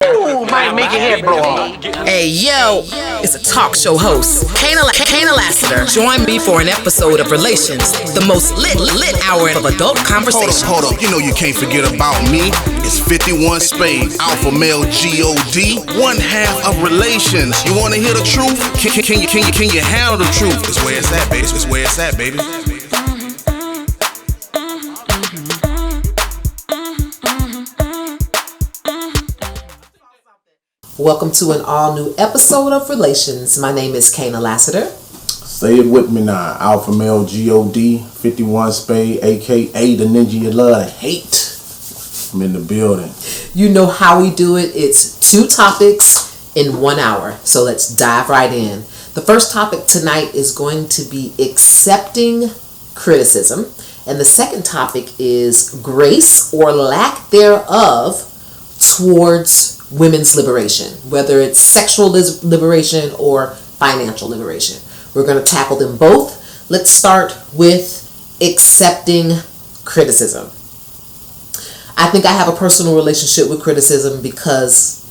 Ooh, might make your head blow off. Hey yo, it's a talk show host, Kana Lassiter. Join me for an episode of Relations, the most lit hour of adult conversation. Hold up, you know you can't forget about me. It's 51 Spade, Alpha Male God, one half of Relations. You wanna hear the truth? Can you handle the truth? It's where it's at, baby. It's where it's at, baby. Welcome to an all-new episode of Relations. My name is Kana Lassiter. Say it with me now. Alpha Male God, 51 Spade, a.k.a. the ninja you love to hate. I'm in the building. You know how we do it. It's 2 topics in 1 hour. So let's dive right in. The first topic tonight is going to be accepting criticism. And the second topic is grace or lack thereof towards women's liberation, whether it's sexual liberation or financial liberation. We're going to tackle them both. Let's start with accepting criticism. I think I have a personal relationship with criticism because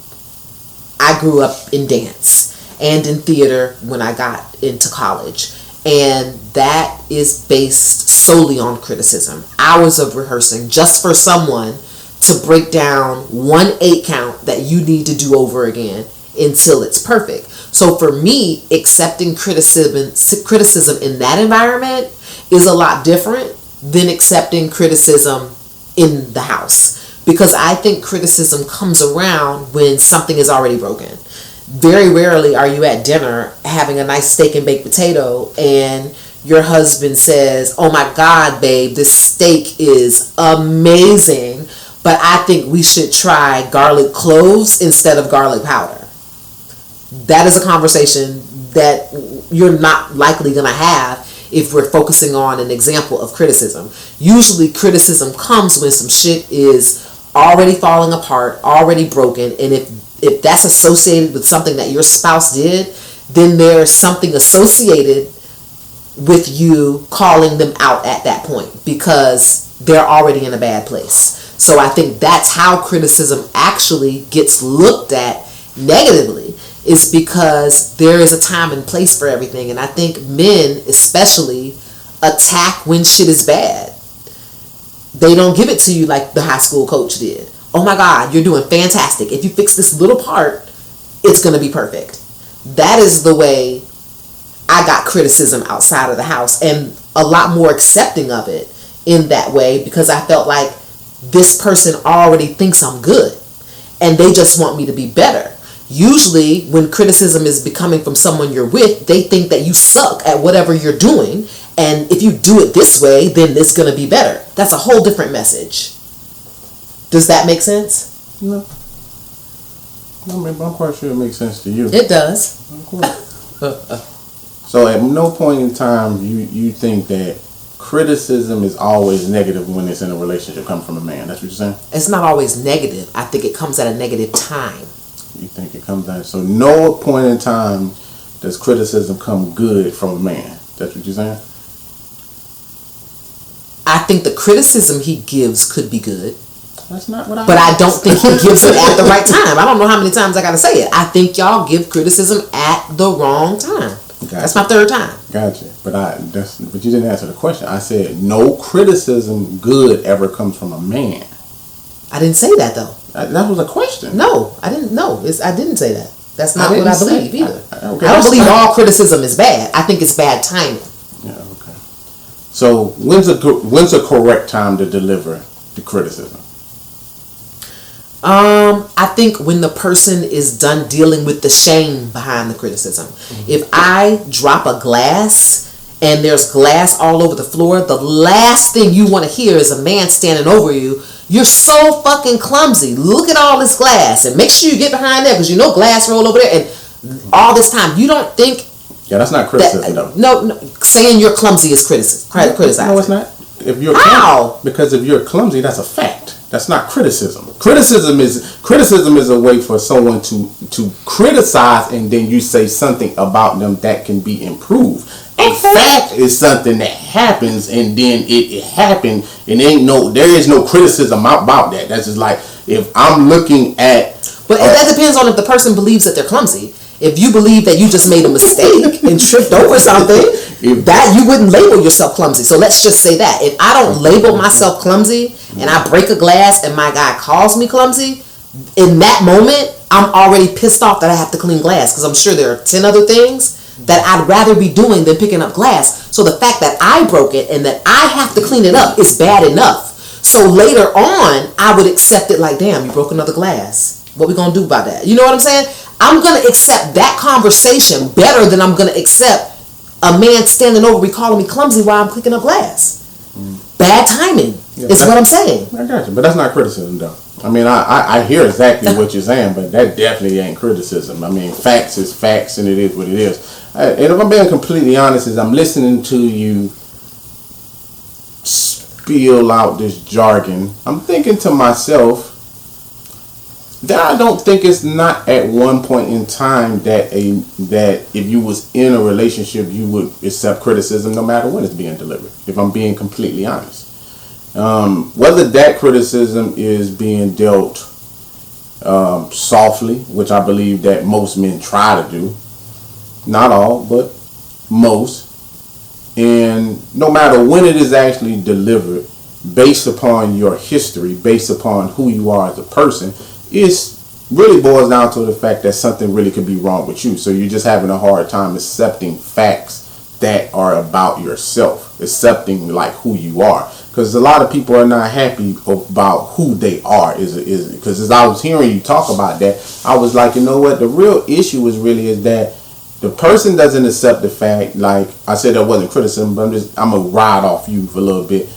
I grew up in dance and in theater when I got into college. And that is based solely on criticism. Hours of rehearsing just for someone to break down 1 8 count that you need to do over again until it's perfect. So for me, accepting criticism in that environment is a lot different than accepting criticism in the house, because I think criticism comes around when something is already broken. Very rarely are you at dinner having a nice steak and baked potato and your husband says, "Oh my God, babe, this steak is amazing, but I think we should try garlic cloves instead of garlic powder." That is a conversation that you're not likely going to have if we're focusing on an example of criticism. Usually criticism comes when some shit is already falling apart, already broken, and if that's associated with something that your spouse did, then there's something associated with you calling them out at that point because they're already in a bad place. So I think that's how criticism actually gets looked at negatively, is because there is a time and place for everything. And I think men especially attack when shit is bad. They don't give it to you like the high school coach did. "Oh my God, you're doing fantastic. If you fix this little part, it's going to be perfect." That is the way I got criticism outside of the house, and a lot more accepting of it in that way, because I felt like this person already thinks I'm good and they just want me to be better. Usually when criticism is coming from someone you're with, they think that you suck at whatever you're doing, and if you do it this way, then it's going to be better. That's a whole different message. Does that make sense? No. I'm quite sure it makes sense to you. It does. Of course. So at no point in time you think that criticism is always negative when it's in a relationship coming from a man. That's what you're saying? It's not always negative. I think it comes at a negative time. You think it comes down. So no point in time does criticism come good from a man. That's what you're saying? I think the criticism he gives could be good. That's not what I But I don't think he gives it at the right time. I don't know how many times I got to say it. I think y'all give criticism at the wrong time. Gotcha. That's my 3rd time. Gotcha. But you didn't answer the question. I said no criticism good ever comes from a man. I didn't say that though. That was a question. No, I didn't. No, I didn't say that. That's not what I believe either. Okay, I don't believe all criticism is bad. I think it's bad timing. Yeah. Okay. So when's a correct time to deliver the criticism? I think when the person is done dealing with the shame behind the criticism. Mm-hmm. If I drop a glass and there's glass all over the floor, the last thing you want to hear is a man standing over you. "You're so fucking clumsy. Look at all this glass." And make sure you get behind there because you know glass roll over there. And all this time, you don't think... Yeah, that's not criticism though. No, saying you're clumsy is criticizing. No, it's not. If you're How? Because if you're clumsy, that's a fact. That's not criticism. Criticism is a way for someone to criticize, and then you say something about them that can be improved. A fact is something that happens, and then it happened, and there is no criticism about that. That's just like if I'm looking at But that depends on if the person believes that they're clumsy. If you believe that you just made a mistake and tripped over something, that you wouldn't label yourself clumsy. So let's just say that. If I don't label myself clumsy and I break a glass and my guy calls me clumsy, in that moment, I'm already pissed off that I have to clean glass because I'm sure there are 10 other things that I'd rather be doing than picking up glass. So the fact that I broke it and that I have to clean it up is bad enough. So later on, I would accept it like, damn, you broke another glass. What we gonna do about that? You know what I'm saying? I'm gonna accept that conversation better than I'm gonna accept a man standing over me calling me clumsy while I'm picking up glass. Bad timing is what I'm saying. I got you, but that's not criticism though. I mean, I hear exactly what you're saying, but that definitely ain't criticism. I mean, facts is facts, and it is what it is. And if I'm being completely honest, as I'm listening to you spiel out this jargon, I'm thinking to myself that I don't think it's not at one point in time that if you was in a relationship you would accept criticism no matter when it's being delivered. If I'm being completely honest. Whether that criticism is being dealt softly, which I believe that most men try to do, not all, but most, and no matter when it is actually delivered, based upon your history, based upon who you are as a person, it really boils down to the fact that something really could be wrong with you. So you're just having a hard time accepting facts that are about yourself, accepting like who you are. Because a lot of people are not happy about who they are. Because as I was hearing you talk about that, I was like, you know what? The real issue is that the person doesn't accept the fact, like I said, that wasn't criticism, but I'm going to ride off you for a little bit.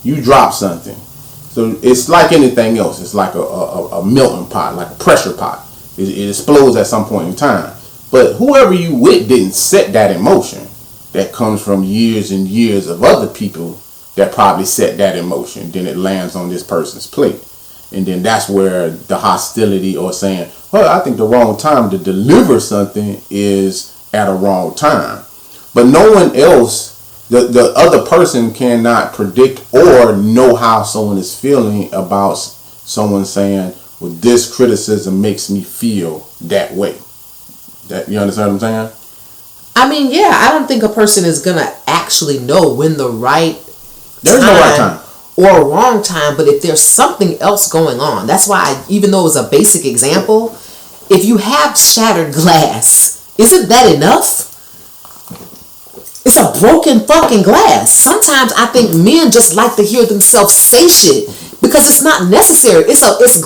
You drop something. So it's like anything else. It's like a melting pot, like a pressure pot. It explodes at some point in time. But whoever you with didn't set that in motion. That comes from years and years of other people that probably set that in motion. Then it lands on this person's plate. And then that's where the hostility or saying, well, I think the wrong time to deliver something is at a wrong time. But no one else, the other person cannot predict or know how someone is feeling about someone saying, well, this criticism makes me feel that way. That, you understand what I'm saying? I mean, yeah, I don't think a person is going to actually know when the right There's no right time or wrong time, but if there's something else going on, that's why, even though it was a basic example, if you have shattered glass, isn't that enough? It's a broken fucking glass. Sometimes I think men just like to hear themselves say shit because it's not necessary. It's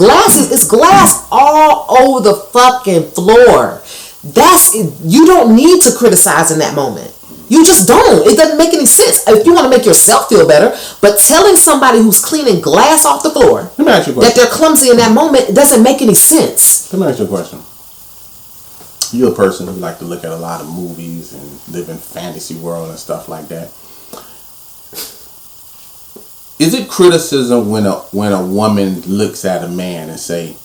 glass all over the fucking floor. You don't need to criticize in that moment. You just don't. It doesn't make any sense. If you want to make yourself feel better, but telling somebody who's cleaning glass off the floor Let me ask you a question. that they're clumsy in that moment, it doesn't make any sense. Let me ask you a question. You're a person who like to look at a lot of movies and live in fantasy world and stuff like that. Is it criticism when a woman looks at a man and say,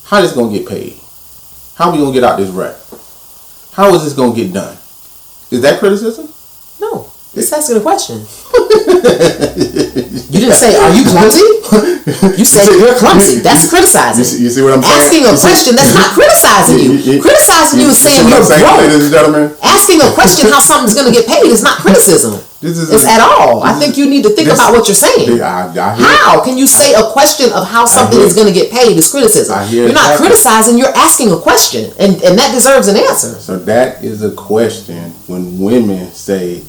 how is this going to get paid? How are we going to get out this wreck? How is this going to get done? Is that criticism? No. It's asking a question. You didn't say, are you clumsy? You said you're clumsy. That's criticizing. You see what I'm saying? Asking a question, that's not criticizing you. Criticizing you is saying you're broke. Ladies and gentlemen? Asking a question how something's going to get paid is not criticism. It's at all. I think you need to think about what you're saying. How can you say a question of how something is going to get paid is criticism? You're not criticizing, you're asking a question. And that deserves an answer. So that is a question when women say,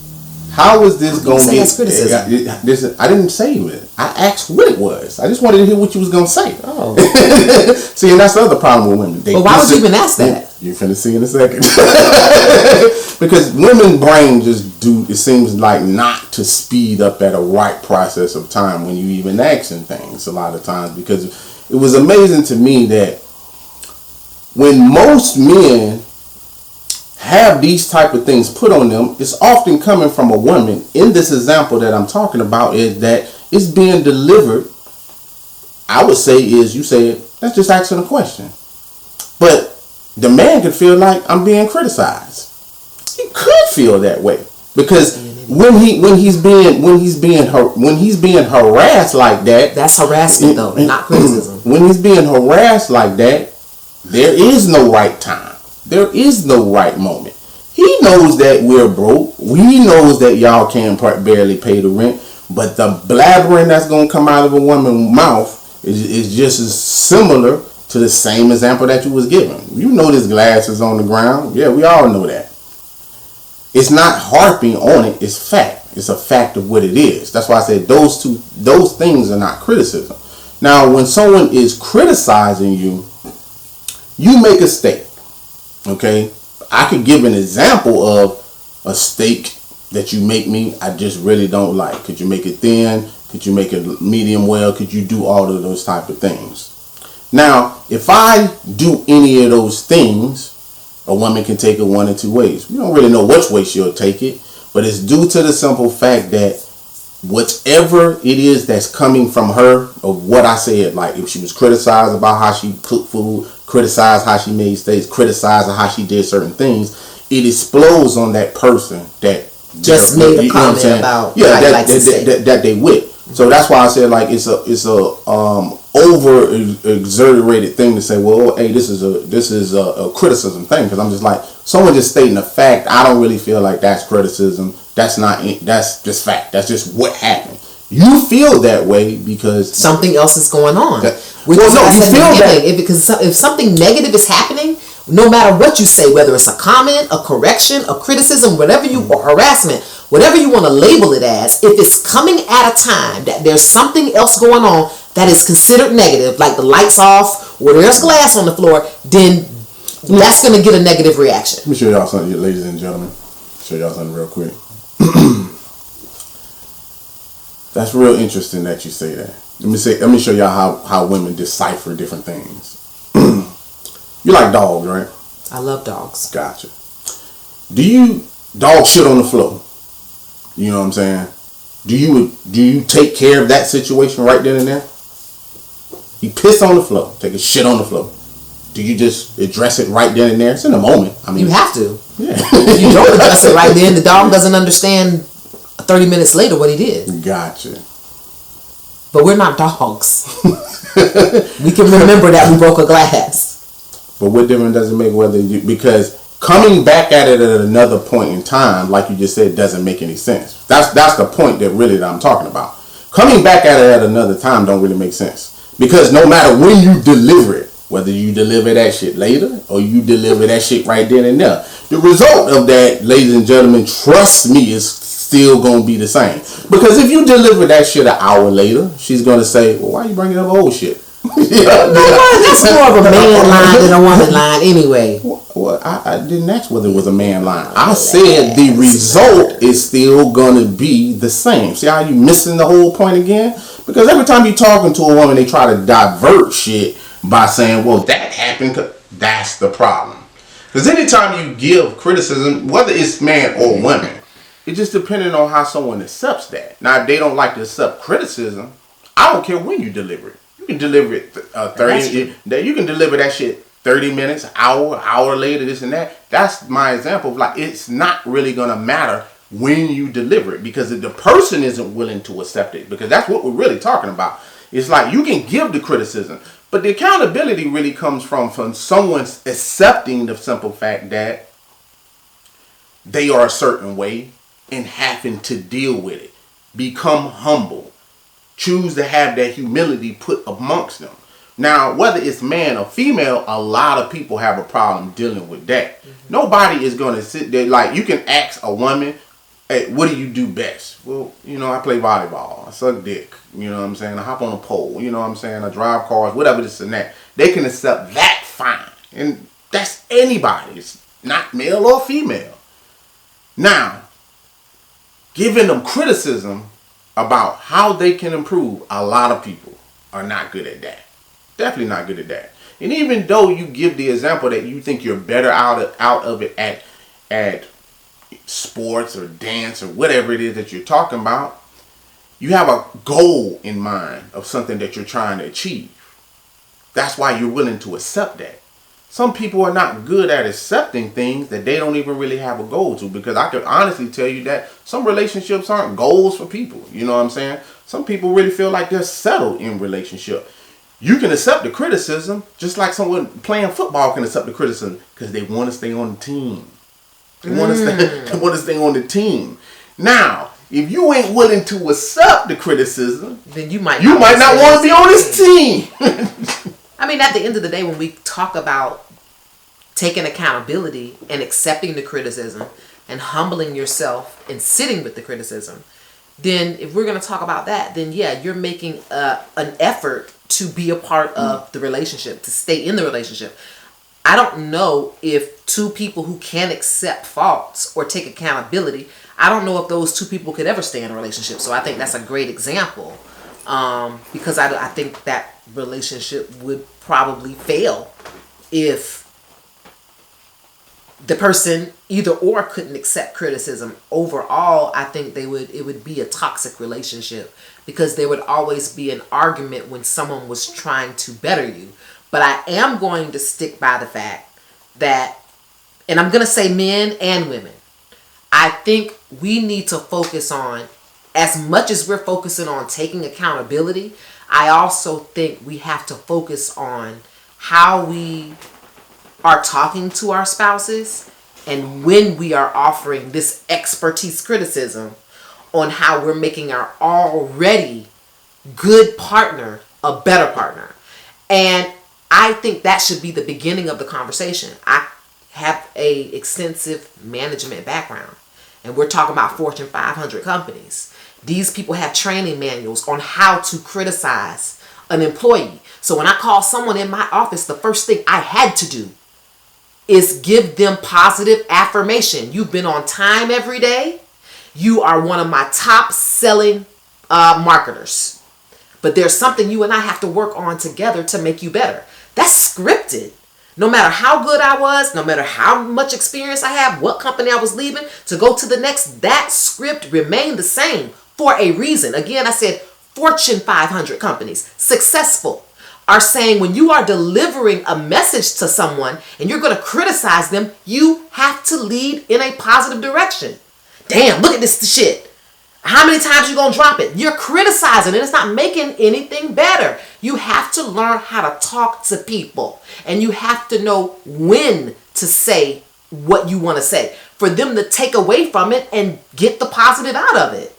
how is this going to get paid? I didn't say it. I asked what it was. I just wanted to hear what you was going to say. Oh. See, and that's the other problem with women. Well, why would you even ask that? You're finna see in a second. Because women's brain just it seems like not to speed up at a right process of time when you even asking things a lot of times. Because it was amazing to me that when most men have these type of things put on them, it's often coming from a woman. In this example that I'm talking about is that it's being delivered, I would say is, you said, that's just asking a question. But the man could feel like I'm being criticized. He could feel that way because when he's being harassed like that, that's harassment though, not criticism. When he's being harassed like that, There is no right time. There is no right moment. He knows that we're broke. He knows that y'all can't barely pay the rent. But the blabbering that's going to come out of a woman's mouth is just as similar to the same example that you was given. You know this glass is on the ground. Yeah, we all know that. It's not harping on it. It's fact. It's a fact of what it is. That's why I said those things are not criticism. Now, when someone is criticizing you, you make a steak. Okay? I could give an example of a steak that you make me, I just really don't like. Could you make it thin? Could you make it medium well? Could you do all of those type of things? Now, if I do any of those things, a woman can take it one or two ways. We don't really know which way she'll take it, but it's due to the simple fact that whatever it is that's coming from her, of what I said, like if she was criticized about how she cooked food, criticized how she made steaks, criticized how she did certain ththings, it explodes on that person that just made a comment about that they with. So that's why I said like it's a over exaggerated thing to say, well, hey, this is a criticism thing, because I'm just like, someone just stating a fact. I don't really feel like that's criticism. That's just fact. That's just what happened. You feel that way because something else is going on. Because if something negative is happening, no matter what you say, whether it's a comment, a correction, a criticism, or harassment, whatever you want to label it as, if it's coming at a time that there's something else going on that is considered negative, like the lights off or there's glass on the floor, then that's going to get a negative reaction. Let me show y'all something, ladies and gentlemen. Show y'all something real quick. That's real interesting that you say that. Let me show y'all how women decipher different things. You like dogs, right? I love dogs. Gotcha. Dog shit on the floor? You know what I'm saying? Do you take care of that situation right then and there? You piss on the floor, take a shit on the floor. Do you just address it right then and there? It's in the moment. I mean, you have to. Yeah. If you don't address it right then, the dog doesn't understand 30 minutes later what he did. Gotcha. But we're not dogs. We can remember that we broke a glass. But what difference does it make because coming back at it at another point in time, like you just said, doesn't make any sense. That's the point that I'm talking about. Coming back at it at another time don't really make sense. Because no matter when you deliver it, whether you deliver that shit later or you deliver that shit right then and there, the result of that, ladies and gentlemen, trust me, is still going to be the same. Because if you deliver that shit an hour later, she's going to say, well, why are you bringing up old shit? That's more of a man line than a woman line anyway. Well, I didn't ask whether it was a man line. I said the result is still going to be the same. See how you missing the whole point again? Because every time you're talking to a woman, they try to divert shit by saying, well, that happened. That's the problem. Because anytime you give criticism, whether it's man or woman, it just depending on how someone accepts that. Now, if they don't like to accept criticism, I don't care when you deliver it. You can deliver it 30. You can deliver that shit 30 minutes, hour later, this and that. That's my example of like it's not really gonna matter when you deliver it, because if the person isn't willing to accept it, because that's what we're really talking about. It's like you can give the criticism, but the accountability really comes from someone accepting the simple fact that they are a certain way and having to deal with it. Become humble. Choose to have that humility put amongst them. Now, whether it's man or female, a lot of people have a problem dealing with that. Mm-hmm. Nobody is going to sit there. Like, you can ask a woman, hey, what do you do best? Well, I play volleyball. I suck dick. You know what I'm saying? I hop on a pole. You know what I'm saying? I drive cars, whatever this and that. They can accept that fine. And that's anybody. It's not male or female. Now, giving them criticism about how they can improve, a lot of people are not good at that. Definitely not good at that. And even though you give the example that you think you're better out of it at sports or dance or whatever it is that you're talking about, you have a goal in mind of something that you're trying to achieve. That's why you're willing to accept that. Some people are not good at accepting things that they don't even really have a goal to, because I can honestly tell you that some relationships aren't goals for people. You know what I'm saying? Some people really feel like they're settled in relationship. You can accept the criticism just like someone playing football can accept the criticism because they want to stay on the team. They want to stay on the team. Now, if you ain't willing to accept the criticism, then you might not want to be on this team. I mean, at the end of the day, when we talk about taking accountability and accepting the criticism and humbling yourself and sitting with the criticism, then if we're going to talk about that, then yeah, you're making an effort to be a part of the relationship, to stay in the relationship. I don't know if two people who can accept faults or take accountability, I don't know if those two people could ever stay in a relationship. So I think that's a great example, because I think that relationship would probably fail if the person either or couldn't accept criticism. Overall, I think it would be a toxic relationship because there would always be an argument when someone was trying to better you. But I am going to stick by the fact that, and I'm going to say men and women, I think we need to focus on, as much as we're focusing on taking accountability, I also think we have to focus on how we are talking to our spouses and when we are offering this expertise criticism on how we're making our already good partner a better partner. And I think that should be the beginning of the conversation. I have a extensive management background, and we're talking about Fortune 500 companies. These people have training manuals on how to criticize an employee. So when I call someone in my office, the first thing I had to do is give them positive affirmation. You've been on time every day. You are one of my top selling marketers. But there's something you and I have to work on together to make you better. That's scripted. No matter how good I was, no matter how much experience I have, what company I was leaving to go to the next, that script remained the same for a reason. Again, I said Fortune 500 companies, successful, are saying when you are delivering a message to someone and you're going to criticize them, you have to lead in a positive direction. Damn, look at this shit. How many times you gonna drop it? You're criticizing it. It's not making anything better. You have to learn how to talk to people. And you have to know when to say what you want to say for them to take away from it and get the positive out of it.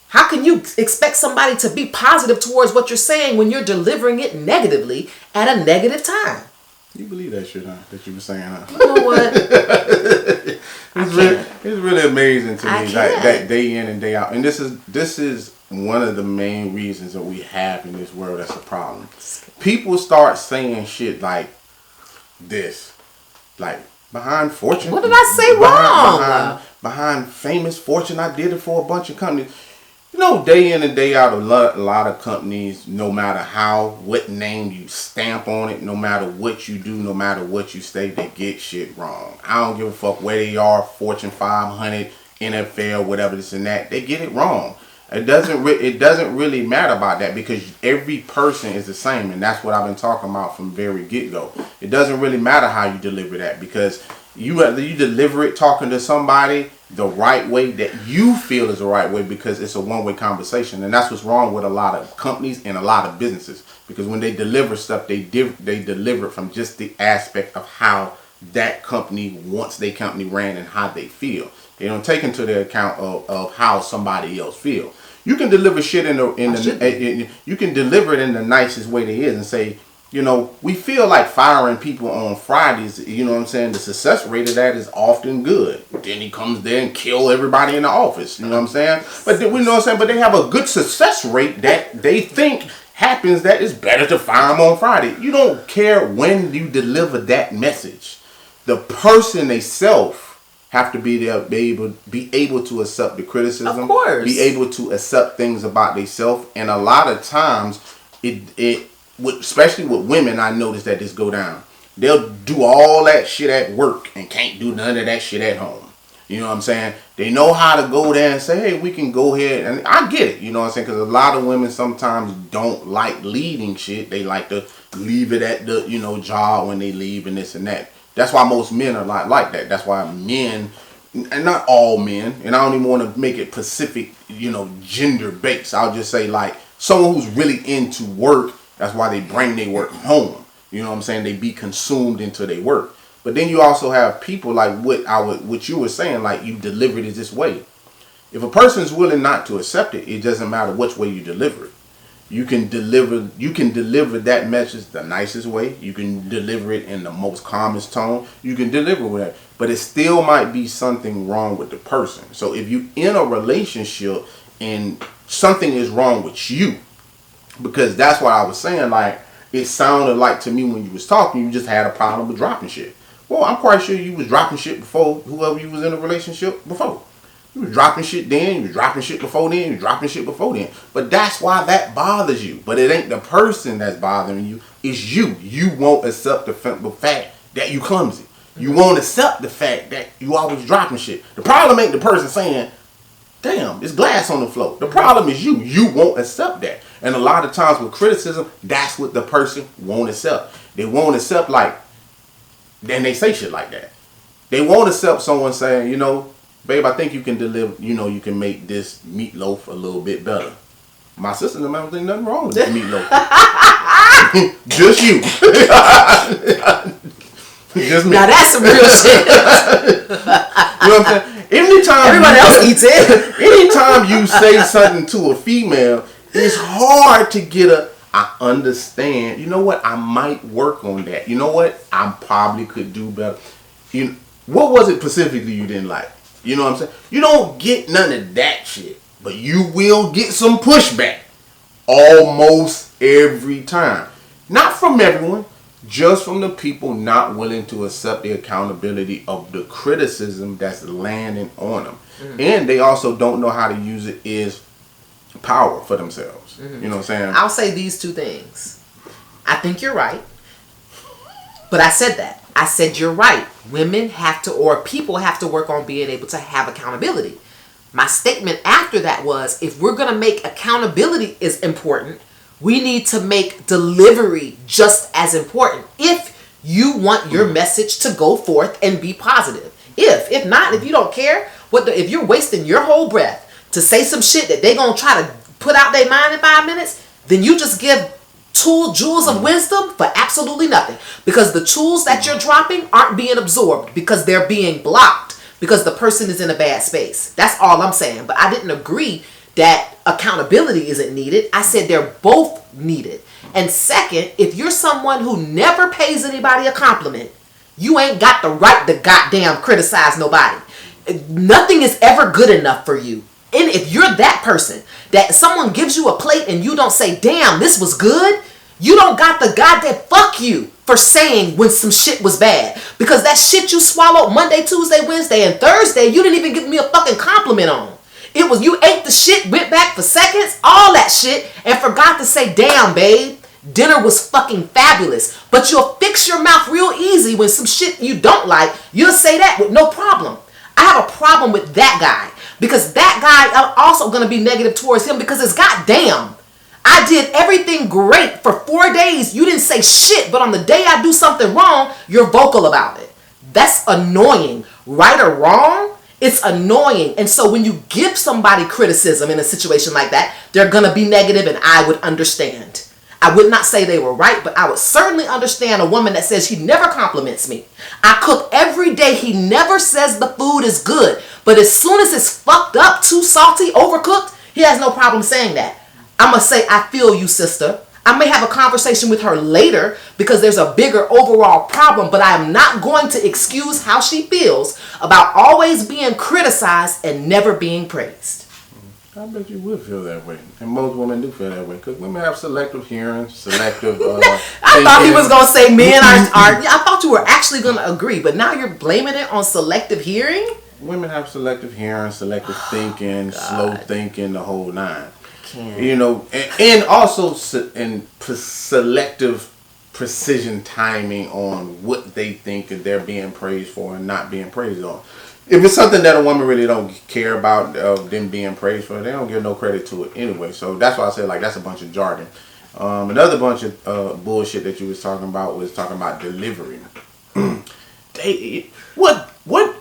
How can you expect somebody to be positive towards what you're saying when you're delivering it negatively at a negative time? You believe that shit, huh? That you were saying, huh? You know what? It's really amazing to me, like that day in and day out. And this is one of the main reasons that we have in this world that's a problem. People start saying shit like this, like behind Fortune. What did I say wrong? Behind famous Fortune, I did it for a bunch of companies. You know, day in and day out, a lot of companies, no matter what name you stamp on it, no matter what you do, no matter what you say, they get shit wrong. I don't give a fuck where they are, Fortune 500, NFL, whatever this and that. They get it wrong. It doesn't really matter about that because every person is the same, and that's what I've been talking about from very get-go. It doesn't really matter how you deliver that because you deliver it talking to somebody the right way that you feel is the right way because it's a one-way conversation. And that's what's wrong with a lot of companies and a lot of businesses, because when they deliver stuff, they deliver it from just the aspect of how that company wants their company ran and how they feel. They don't take into the account of how somebody else feels. You can deliver shit you can deliver it in the nicest way there is and say, you know, we feel like firing people on Fridays, you know what I'm saying? The success rate of that is often good. Then he comes there and kill everybody in the office, you know what I'm saying? But we know what I'm saying, but they have a good success rate that they think happens that it's better to fire them on Friday. You don't care when you deliver that message. The person themselves have to be there, be able to accept the criticism, of course, be able to accept things about themselves, and a lot of times especially with women, I noticed that this go down. They'll do all that shit at work and can't do none of that shit at home. You know what I'm saying? They know how to go there and say, hey, we can go ahead. And I get it, you know what I'm saying? Because a lot of women sometimes don't like leading shit. They like to leave it at the, job when they leave and this and that. That's why most men are like that. That's why men, and not all men, and I don't even want to make it specific, gender based. I'll just say like someone who's really into work, That's why they bring their work home. You know what I'm saying? They be consumed into their work. But then you also have people like what you were saying, like you delivered it this way. If a person's willing not to accept it, it doesn't matter which way you deliver it. You can deliver that message the nicest way. You can deliver it in the most calmest tone. You can deliver with it, but it still might be something wrong with the person. So if you in a relationship and something is wrong with you, because that's what I was saying, like it sounded like to me when you was talking, you just had a problem with dropping shit. Well, I'm quite sure you was dropping shit before whoever you was in a relationship before. You was dropping shit then, you was dropping shit before then, you was dropping shit before then. But that's why that bothers you. But it ain't the person that's bothering you, it's you. You won't accept the fact that you clumsy. You won't accept the fact that you always dropping shit. The problem ain't the person saying, damn, there's glass on the floor. The problem is you. You won't accept that. And a lot of times with criticism, that's what the person won't accept. They won't accept then they say shit like that. They won't accept someone saying, you know, babe, I think you can deliver, you know, you can make this meatloaf a little bit better. My sister and them don't think nothing wrong with the meatloaf. Just you. Just me. Now that's some real shit. You know what I'm saying? Anytime everybody else eats it. Anytime you say something to a female, it's hard to get I understand. You know what? I might work on that. You know what? I probably could do better. What was it specifically you didn't like? You know what I'm saying? You don't get none of that shit, but you will get some pushback almost every time. Not from everyone, just from the people not willing to accept the accountability of the criticism that's landing on them. And they also don't know how to use it as power for themselves. You know what I'm saying? I'll say these two things. I think you're right. But I said that. I said you're right. Women have to, or people have to work on being able to have accountability. My statement after that was, if we're going to make accountability is important, we need to make delivery just as important. If you want your message to go forth and be positive. If not, if you don't care, if you're wasting your whole breath to say some shit that they going to try to put out their mind in 5 minutes, then you just give jewels of wisdom for absolutely nothing, because the tools that you're dropping aren't being absorbed because they're being blocked because the person is in a bad space. That's all I'm saying. But I didn't agree that accountability isn't needed. I said they're both needed. And second, if you're someone who never pays anybody a compliment, you ain't got the right to goddamn criticize nobody. Nothing is ever good enough for you. And if you're that person that someone gives you a plate and you don't say, damn, this was good, you don't got the goddamn fuck you for saying when some shit was bad. Because that shit you swallowed Monday, Tuesday, Wednesday, and Thursday, you didn't even give me a fucking compliment on. It was, you ate the shit, went back for seconds, all that shit, and forgot to say, damn, babe, dinner was fucking fabulous. But you'll fix your mouth real easy when some shit you don't like, you'll say that with no problem. I have a problem with that guy. Because that guy, I'm also going to be negative towards him because it's goddamn. I did everything great for 4 days. You didn't say shit, but on the day I do something wrong, you're vocal about it. That's annoying. Right or wrong, it's annoying. And so when you give somebody criticism in a situation like that, they're going to be negative, and I would understand. I would not say they were right, but I would certainly understand a woman that says he never compliments me. I cook every day. He never says the food is good. But as soon as it's fucked up, too salty, overcooked, he has no problem saying that. I'm going to say, I feel you, sister. I may have a conversation with her later because there's a bigger overall problem, but I am not going to excuse how she feels about always being criticized and never being praised. I bet you would feel that way. And most women do feel that way. Because women have selective hearing, selective I thought he was going to say men are... I thought you were actually going to agree, but now you're blaming it on selective hearing? Women have selective hearing, selective thinking, slow thinking, the whole nine. Can't. You know, and also selective precision timing on what they think that they're being praised for and not being praised on. If it's something that a woman really don't care about them being praised for, they don't give no credit to it anyway. So that's why I said, like, that's a bunch of jargon. Another bunch of bullshit that you was talking about was talking about delivery. What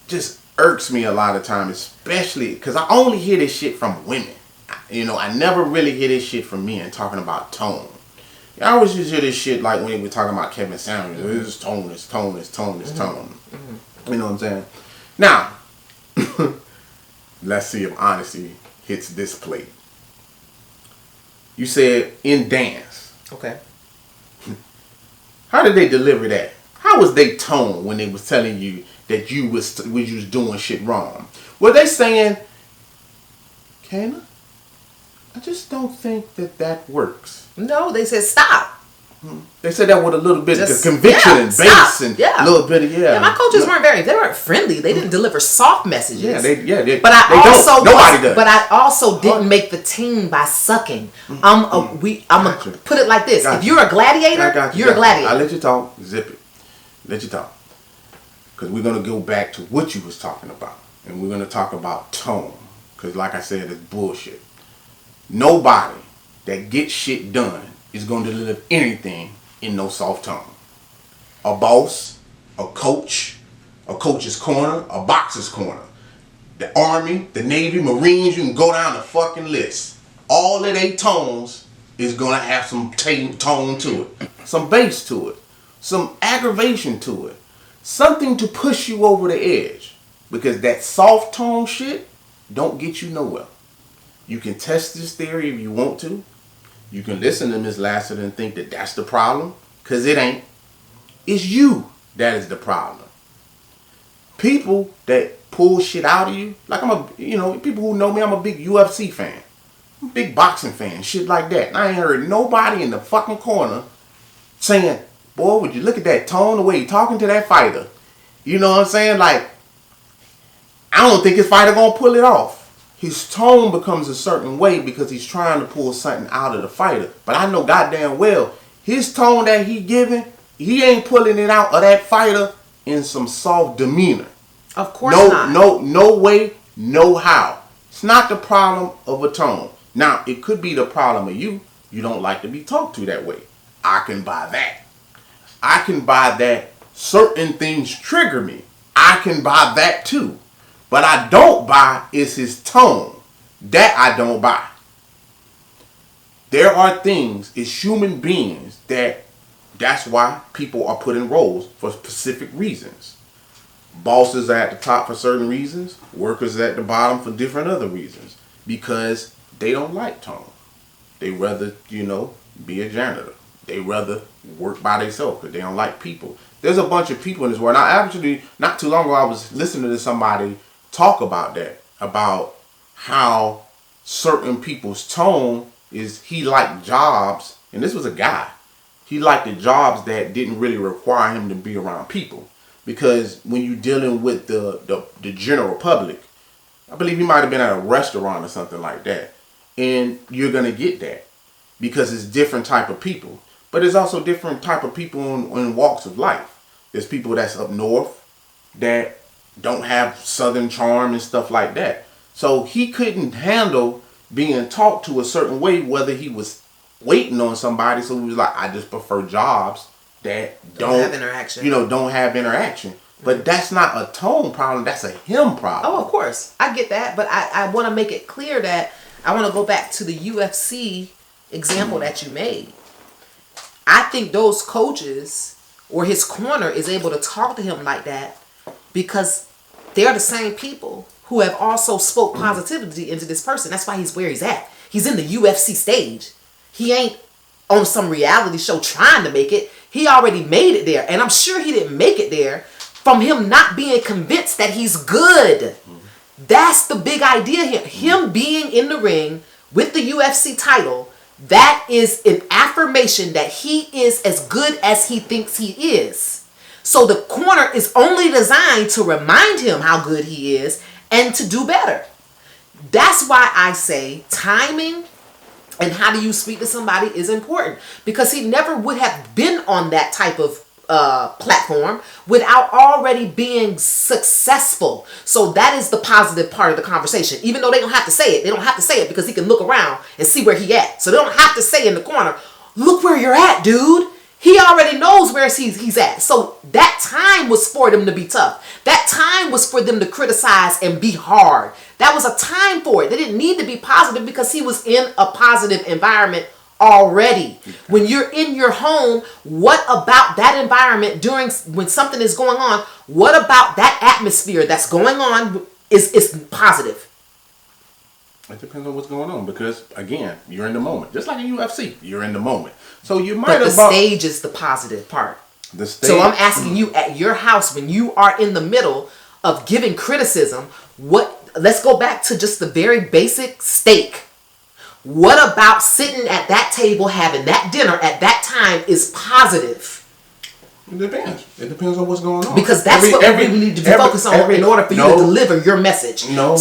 just irks me a lot of time, especially because I only hear this shit from women. I never really hear this shit from men talking about tone. I always just hear this shit like when they were talking about Kevin Samuels. It's tone, it's tone, it's tone, it's tone. You know what I'm saying? Now, let's see if honesty hits this plate. You said in dance. Okay. How did they deliver that? How was they tone when they was telling you that you was doing shit wrong? Were they saying, Kana, I just don't think that works? No, they said stop. They said that with a little bit of Just- conviction yeah, and bass stop. and Yeah. a little bit of Yeah, my coaches they weren't friendly. They didn't deliver soft messages. Yeah, they But I they also don't. Nobody does. But I also didn't make the team by sucking. I'm Gotcha. gonna put it like this: Gotcha. if you're a gladiator, you're a gladiator. I'll let you talk. Zip it. Let you talk. Because we're gonna go back to what you was talking about, and we're gonna talk about tone. Because like I said, it's bullshit. Nobody that gets shit done is gonna deliver anything in no soft tone. A boss, a coach's corner, a boxer's corner. The Army, the Navy, Marines, you can go down the fucking list. All of their tones is gonna have some tone to it, some bass to it, some aggravation to it, something to push you over the edge. Because that soft tone shit don't get you nowhere. You can test this theory if you want to. You can listen to Miss Lassiter and think that that's the problem, because it ain't. It's you that is the problem. People that pull shit out of you, like people who know me, I'm a big UFC fan. I'm a big boxing fan, shit like that. And I ain't heard nobody in the fucking corner saying, boy, would you look at that tone, the way he talking to that fighter. You know what I'm saying? Like, I don't think his fighter gonna pull it off. His tone becomes a certain way because he's trying to pull something out of the fighter. But I know goddamn well, his tone that he giving, he ain't pulling it out of that fighter in some soft demeanor. Of course not. No way, no how. It's not the problem of a tone. Now, it could be the problem of you. You don't like to be talked to that way. I can buy that. I can buy that certain things trigger me. I can buy that too. But I don't buy is his tone. That I don't buy. There are things as human beings that's why people are put in roles for specific reasons. Bosses are at the top for certain reasons. Workers are at the bottom for different other reasons. Because they don't like tone. They rather, be a janitor. They rather work by themselves because they don't like people. There's a bunch of people in this world. Now, actually, not too long ago, I was listening to somebody talk about that. About how certain people's tone is he liked jobs. And this was a guy. He liked the jobs that didn't really require him to be around people. Because when you're dealing with the general public, I believe he might have been at a restaurant or something like that. And you're going to get that. Because it's different type of people. But there's also different type of people in walks of life. There's people that's up north that don't have southern charm and stuff like that. So he couldn't handle being talked to a certain way, whether he was waiting on somebody. So he was like, I just prefer jobs that don't have interaction. Don't have interaction. But that's not a tone problem. That's a him problem. Oh, of course. I get that. But I want to make it clear that I want to go back to the UFC example that you made. I think those coaches or his corner is able to talk to him like that because they're the same people who have also spoke positivity into this person. That's why he's where he's at. He's in the UFC stage. He ain't on some reality show trying to make it. He already made it there. And I'm sure he didn't make it there from him not being convinced that he's good. That's the big idea here. Him being in the ring with the UFC title, that is an affirmation that he is as good as he thinks he is. So the corner is only designed to remind him how good he is and to do better. That's why I say timing and how do you speak to somebody is important, because he never would have been on that type of platform without already being successful. So that is the positive part of the conversation. Even though they don't have to say it, they don't have to say it because he can look around and see where he at. So they don't have to say in the corner, look where you're at, dude. He already knows where he's at. So that time was for them to be tough. That time was for them to criticize and be hard. That was a time for it. They didn't need to be positive because he was in a positive environment already. When you're in your home, what about that environment during when something is going on? What about that atmosphere that's going on is positive? It depends on what's going on because, again, you're in the moment. Just like in UFC, you're in the moment. So you might But the have stage is the positive part. the stage. So I'm asking you at your house when you are in the middle of giving criticism, let's go back to just the very basic steak. What about sitting at that table having that dinner at that time is positive? It depends. It depends on what's going on. Because that's what we need to be focused on in order for you to deliver your message. No,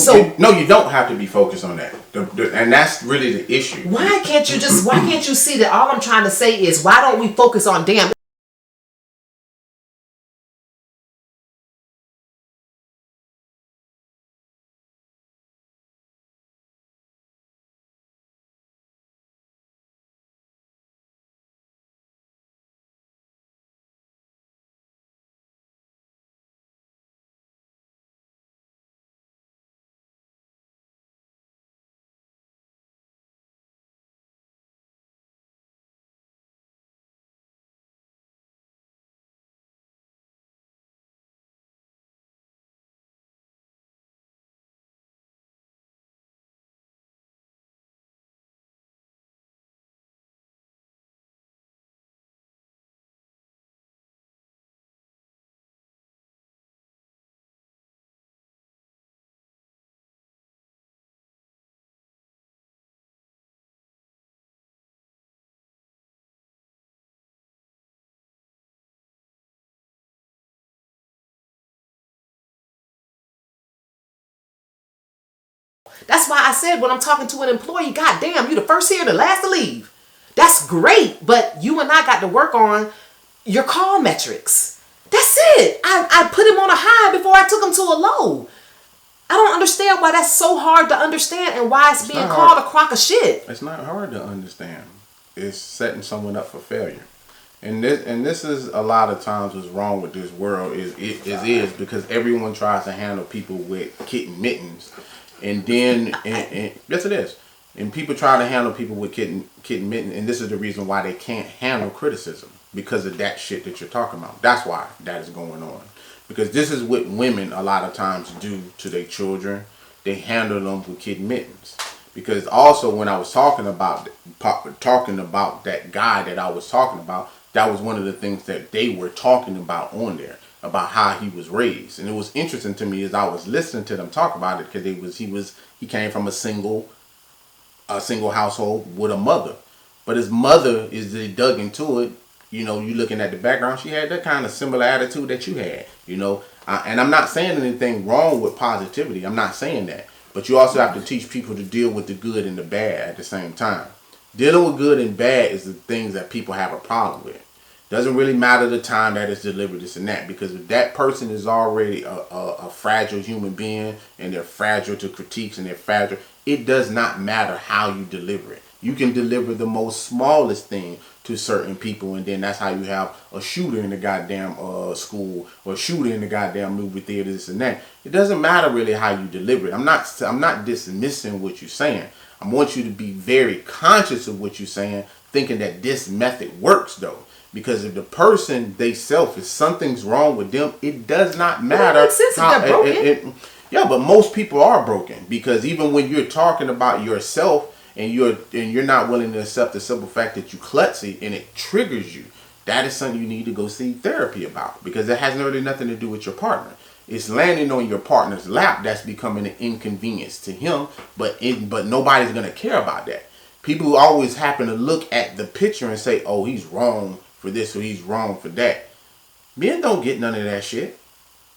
you don't have to be focused on that. And that's really the issue. Why can't you see that all I'm trying to say is why don't we focus on damn That's why I said when I'm talking to an employee, God damn, you the first here, the last to leave. That's great, but you and I got to work on your call metrics. That's it. I put him on a high before I took him to a low. I don't understand why that's so hard to understand and why it's being called a crock of shit. It's not hard to understand. It's setting someone up for failure. And this is a lot of times what's wrong with this world is because everyone tries to handle people with kitten mittens. And then, yes it is. And people try to handle people with kitten mittens, and this is the reason why they can't handle criticism, because of that shit that you're talking about. That's why that is going on. Because this is what women a lot of times do to their children. They handle them with kitten mittens. Because also when I was talking about that guy that I was talking about, that was one of the things that they were talking about on there, about how he was raised. And it was interesting to me as I was listening to them talk about it, because he came from a single household with a mother. But his mother, is they dug into it, you looking at the background, she had that kind of similar attitude that you had, and I'm not saying anything wrong with positivity. I'm not saying that. But you also have to teach people to deal with the good and the bad at the same time. Dealing with good and bad is the things that people have a problem with. Doesn't really matter the time that it's delivered, this and that, because if that person is already a fragile human being and they're fragile to critiques and they're fragile, it does not matter how you deliver it. You can deliver the most smallest thing to certain people, and then that's how you have a shooter in the goddamn school, or a shooter in the goddamn movie theater, this and that. It doesn't matter really how you deliver it. I'm not dismissing what you're saying. I want you to be very conscious of what you're saying, thinking that this method works though. Because if the person theyself, if something's wrong with them, it does not matter. It makes sense if they're broken. Yeah, but most people are broken, because even when you're talking about yourself and you're not willing to accept the simple fact that you klutzy and it triggers you, that is something you need to go see therapy about, because it has really nothing to do with your partner. It's landing on your partner's lap that's becoming an inconvenience to him, but nobody's gonna care about that. People always happen to look at the picture and say, oh, he's wrong for this or he's wrong for that. Men don't get none of that shit.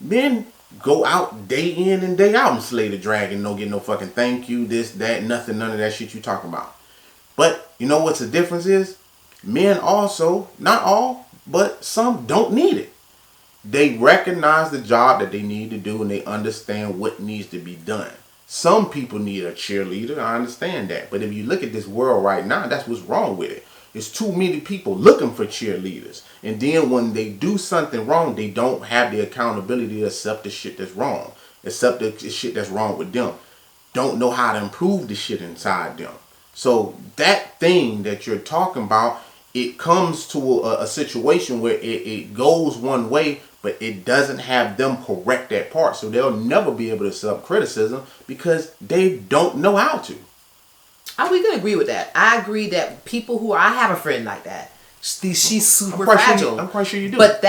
Men go out day in and day out and slay the dragon, don't get no fucking thank you, this, that, nothing, none of that shit you talking about. But you know what's the difference is? Men also, not all, but some don't need it. They recognize the job that they need to do and they understand what needs to be done. Some people need a cheerleader, I understand that. But if you look at this world right now, that's what's wrong with it. It's too many people looking for cheerleaders. And then when they do something wrong, they don't have the accountability to accept the shit that's wrong. Accept the shit that's wrong with them. Don't know how to improve the shit inside them. So that thing that you're talking about, it comes to a situation where it goes one way, but it doesn't have them correct that part. So they'll never be able to accept criticism because they don't know how to. We can agree with that. I agree that people who I have a friend like that. She's super fragile. I'm quite sure you do. But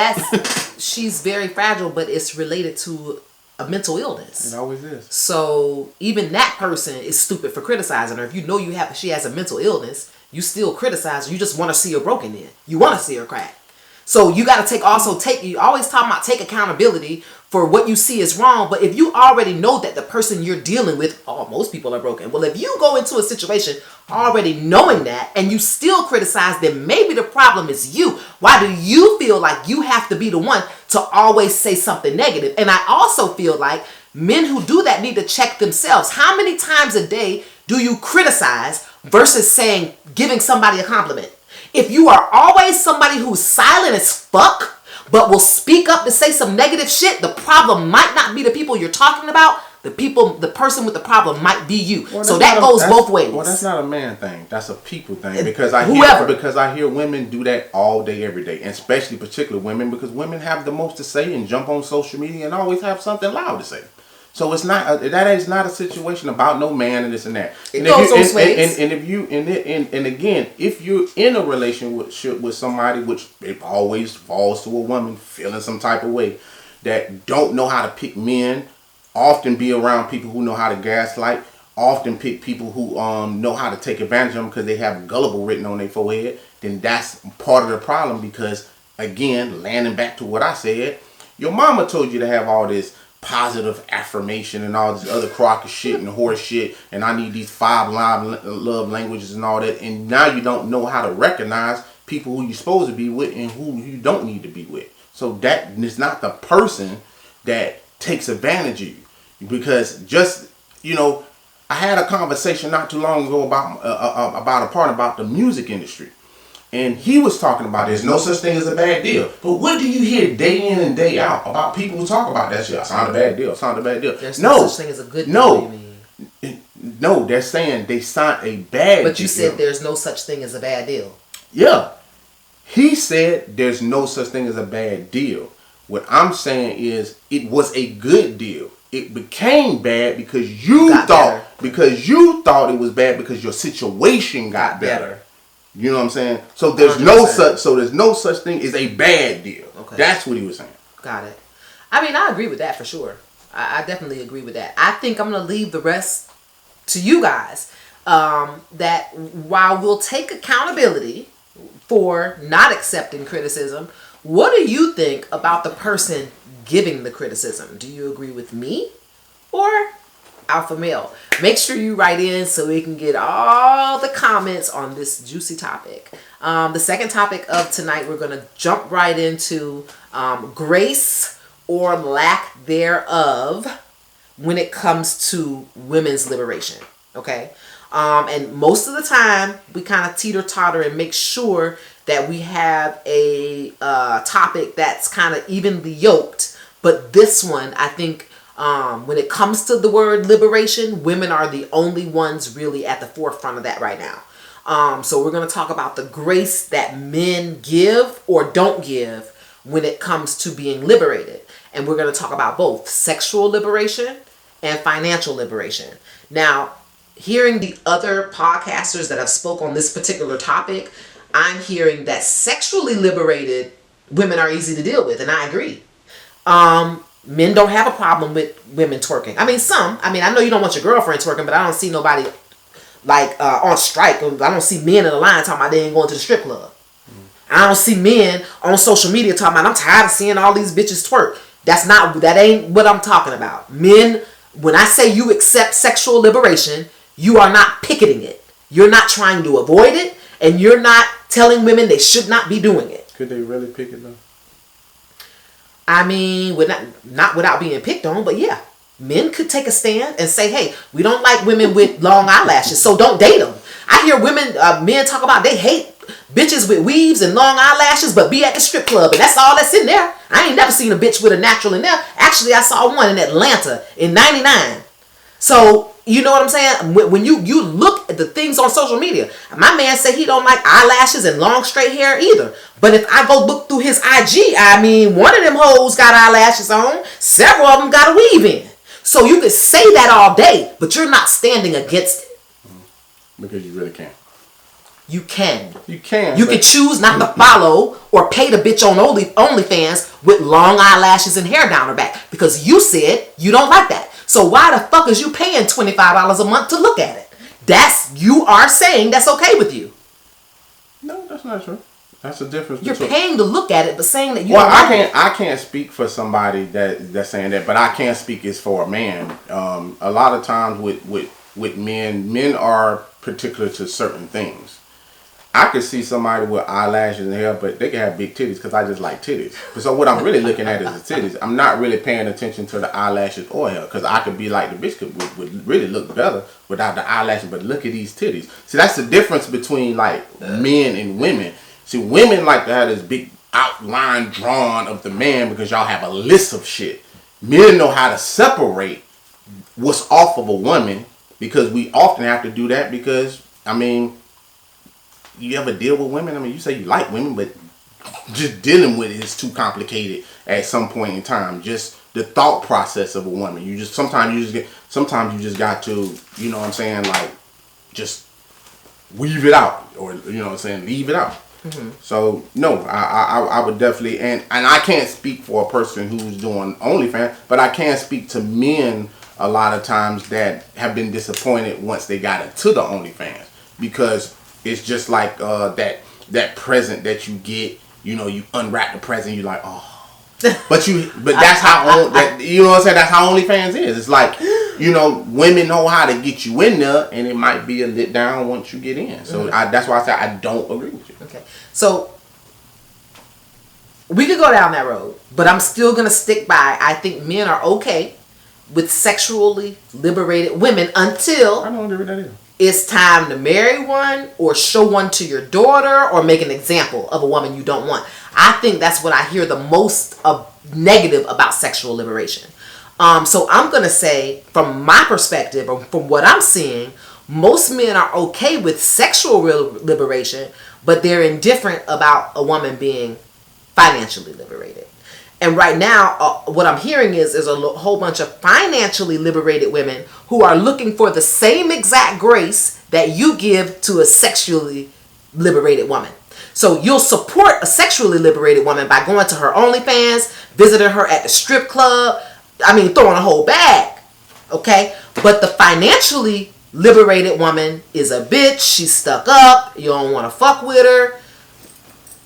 she's very fragile, but it's related to a mental illness. It always is. So even that person is stupid for criticizing her. If you know she has a mental illness, you still criticize her. You just want to see her broken in. You want to see her crack. So you got to you always talk about take accountability for what you see is wrong. But if you already know that the person you're dealing with, most people are broken. Well, if you go into a situation already knowing that and you still criticize, then maybe the problem is you. Why do you feel like you have to be the one to always say something negative? And I also feel like men who do that need to check themselves. How many times a day do you criticize versus giving somebody a compliment? If you are always somebody who's silent as fuck, but will speak up to say some negative shit, the problem might not be the people you're talking about. The person with the problem might be you. Well, so that goes both ways. Well, that's not a man thing. That's a people thing. Because I hear women do that all day, every day, and especially particular women, because women have the most to say and jump on social media and always have something loud to say. So it's not that is not a situation about no man and this and that. It goes those ways. And if you and again, if you're in a relationship with somebody, which it always falls to a woman feeling some type of way, that don't know how to pick men, often be around people who know how to gaslight, often pick people who know how to take advantage of them because they have gullible written on their forehead, then that's part of the problem. Because again, landing back to what I said, your mama told you to have all this positive affirmation and all this other crock of shit and horse shit, and I need these 5 love languages and all that, and now you don't know how to recognize people who you're supposed to be with and who you don't need to be with. So that is not the person that takes advantage of you. Because I had a conversation not too long ago about a part about the music industry. And he was talking about there's no such thing as a bad deal. But what do you hear day in and day out about people who talk about that shit? It's not a bad deal. It's not a bad deal. There's no such thing as a good deal. No, they're saying they signed a bad deal. But you said there's no such thing as a bad deal. Yeah. He said there's no such thing as a bad deal. What I'm saying is it was a good deal. It became bad because you thought it was bad because your situation got better. You know what I'm saying? So there's 100%. There's no such thing as a bad deal. Okay. That's what he was saying. Got it. I mean, I agree with that for sure. I definitely agree with that. I think I'm going to leave the rest to you guys. That while we'll take accountability for not accepting criticism, what do you think about the person giving the criticism? Do you agree with me or alpha male? Make sure you write in so we can get all the comments on this juicy topic. The second topic of tonight, we're going to jump right into grace or lack thereof when it comes to women's liberation. Okay? And most of the time, we kind of teeter-totter and make sure that we have a topic that's kind of evenly yoked. But this one, I think, when it comes to the word liberation, women are the only ones really at the forefront of that right now. So we're going to talk about the grace that men give or don't give when it comes to being liberated. And we're going to talk about both sexual liberation and financial liberation. Now, hearing the other podcasters that have spoke on this particular topic, I'm hearing that sexually liberated women are easy to deal with, and I agree. Men don't have a problem with women twerking. I mean, I know you don't want your girlfriend twerking, but I don't see nobody on strike. I don't see men in the line talking about they ain't going to the strip club. I don't see men on social media talking about I'm tired of seeing all these bitches twerk. That ain't what I'm talking about. Men, when I say you accept sexual liberation, you are not picketing it. You're not trying to avoid it, and you're not telling women they should not be doing it. Could they really pick it though? I mean, not without being picked on, but yeah. Men could take a stand and say, hey, we don't like women with long eyelashes, so don't date them. I hear men talk about they hate bitches with weaves and long eyelashes, but be at the strip club, and that's all that's in there. I ain't never seen a bitch with a natural in there. Actually, I saw one in Atlanta in '99. So, you know what I'm saying? When you look at the things on social media, my man said he don't like eyelashes and long straight hair either. But if I go look through his IG, I mean, one of them hoes got eyelashes on. Several of them got a weave in. So you could say that all day, but you're not standing against it. Because you really can't. You can. You can. You can choose not to follow or pay the bitch on OnlyFans with long eyelashes and hair down her back. Because you said you don't like that. So why the fuck is you paying $25 a month to look at it? You are saying that's okay with you. No, that's not true. That's the difference. You're paying to look at it, but saying that you well, don't like it. I can't speak for somebody that's saying that, but I can speak as for a man. A lot of times with men are particular to certain things. I could see somebody with eyelashes and hair, but they can have big titties because I just like titties. So what I'm really looking at is the titties. I'm not really paying attention to the eyelashes or hair because I could be like the bitch would really look better without the eyelashes. But look at these titties. See, that's the difference between like men and women. See, women like to have this big outline drawn of the man because y'all have a list of shit. Men know how to separate what's off of a woman because we often have to do that because, I mean, you ever deal with women? I mean, you say you like women, but just dealing with it is too complicated at some point in time. Just the thought process of a woman. Sometimes you just got to, you know what I'm saying, like just weave it out, or you know what I'm saying, leave it out. Mm-hmm. So no, I would definitely, and I can't speak for a person who's doing OnlyFans, but I can speak to men a lot of times that have been disappointed once they got into the OnlyFans because it's just like that present that you get. You know, you unwrap the present, you're like, oh. But that's how you know what I'm saying. That's how OnlyFans is. It's like, you know, women know how to get you in there, and it might be a lit down once you get in. So that's why I say I don't agree with you. Okay, so we could go down that road, but I'm still gonna stick by. I think men are okay with sexually liberated women until I don't agree with that either. It's time to marry one or show one to your daughter or make an example of a woman you don't want. I think that's what I hear the most of negative about sexual liberation. So I'm going to say, from my perspective, or from what I'm seeing, most men are okay with sexual liberation, but they're indifferent about a woman being financially liberated. And right now, what I'm hearing is a whole bunch of financially liberated women who are looking for the same exact grace that you give to a sexually liberated woman. So you'll support a sexually liberated woman by going to her OnlyFans, visiting her at the strip club, throwing a whole bag, okay? But the financially liberated woman is a bitch, she's stuck up, you don't want to fuck with her,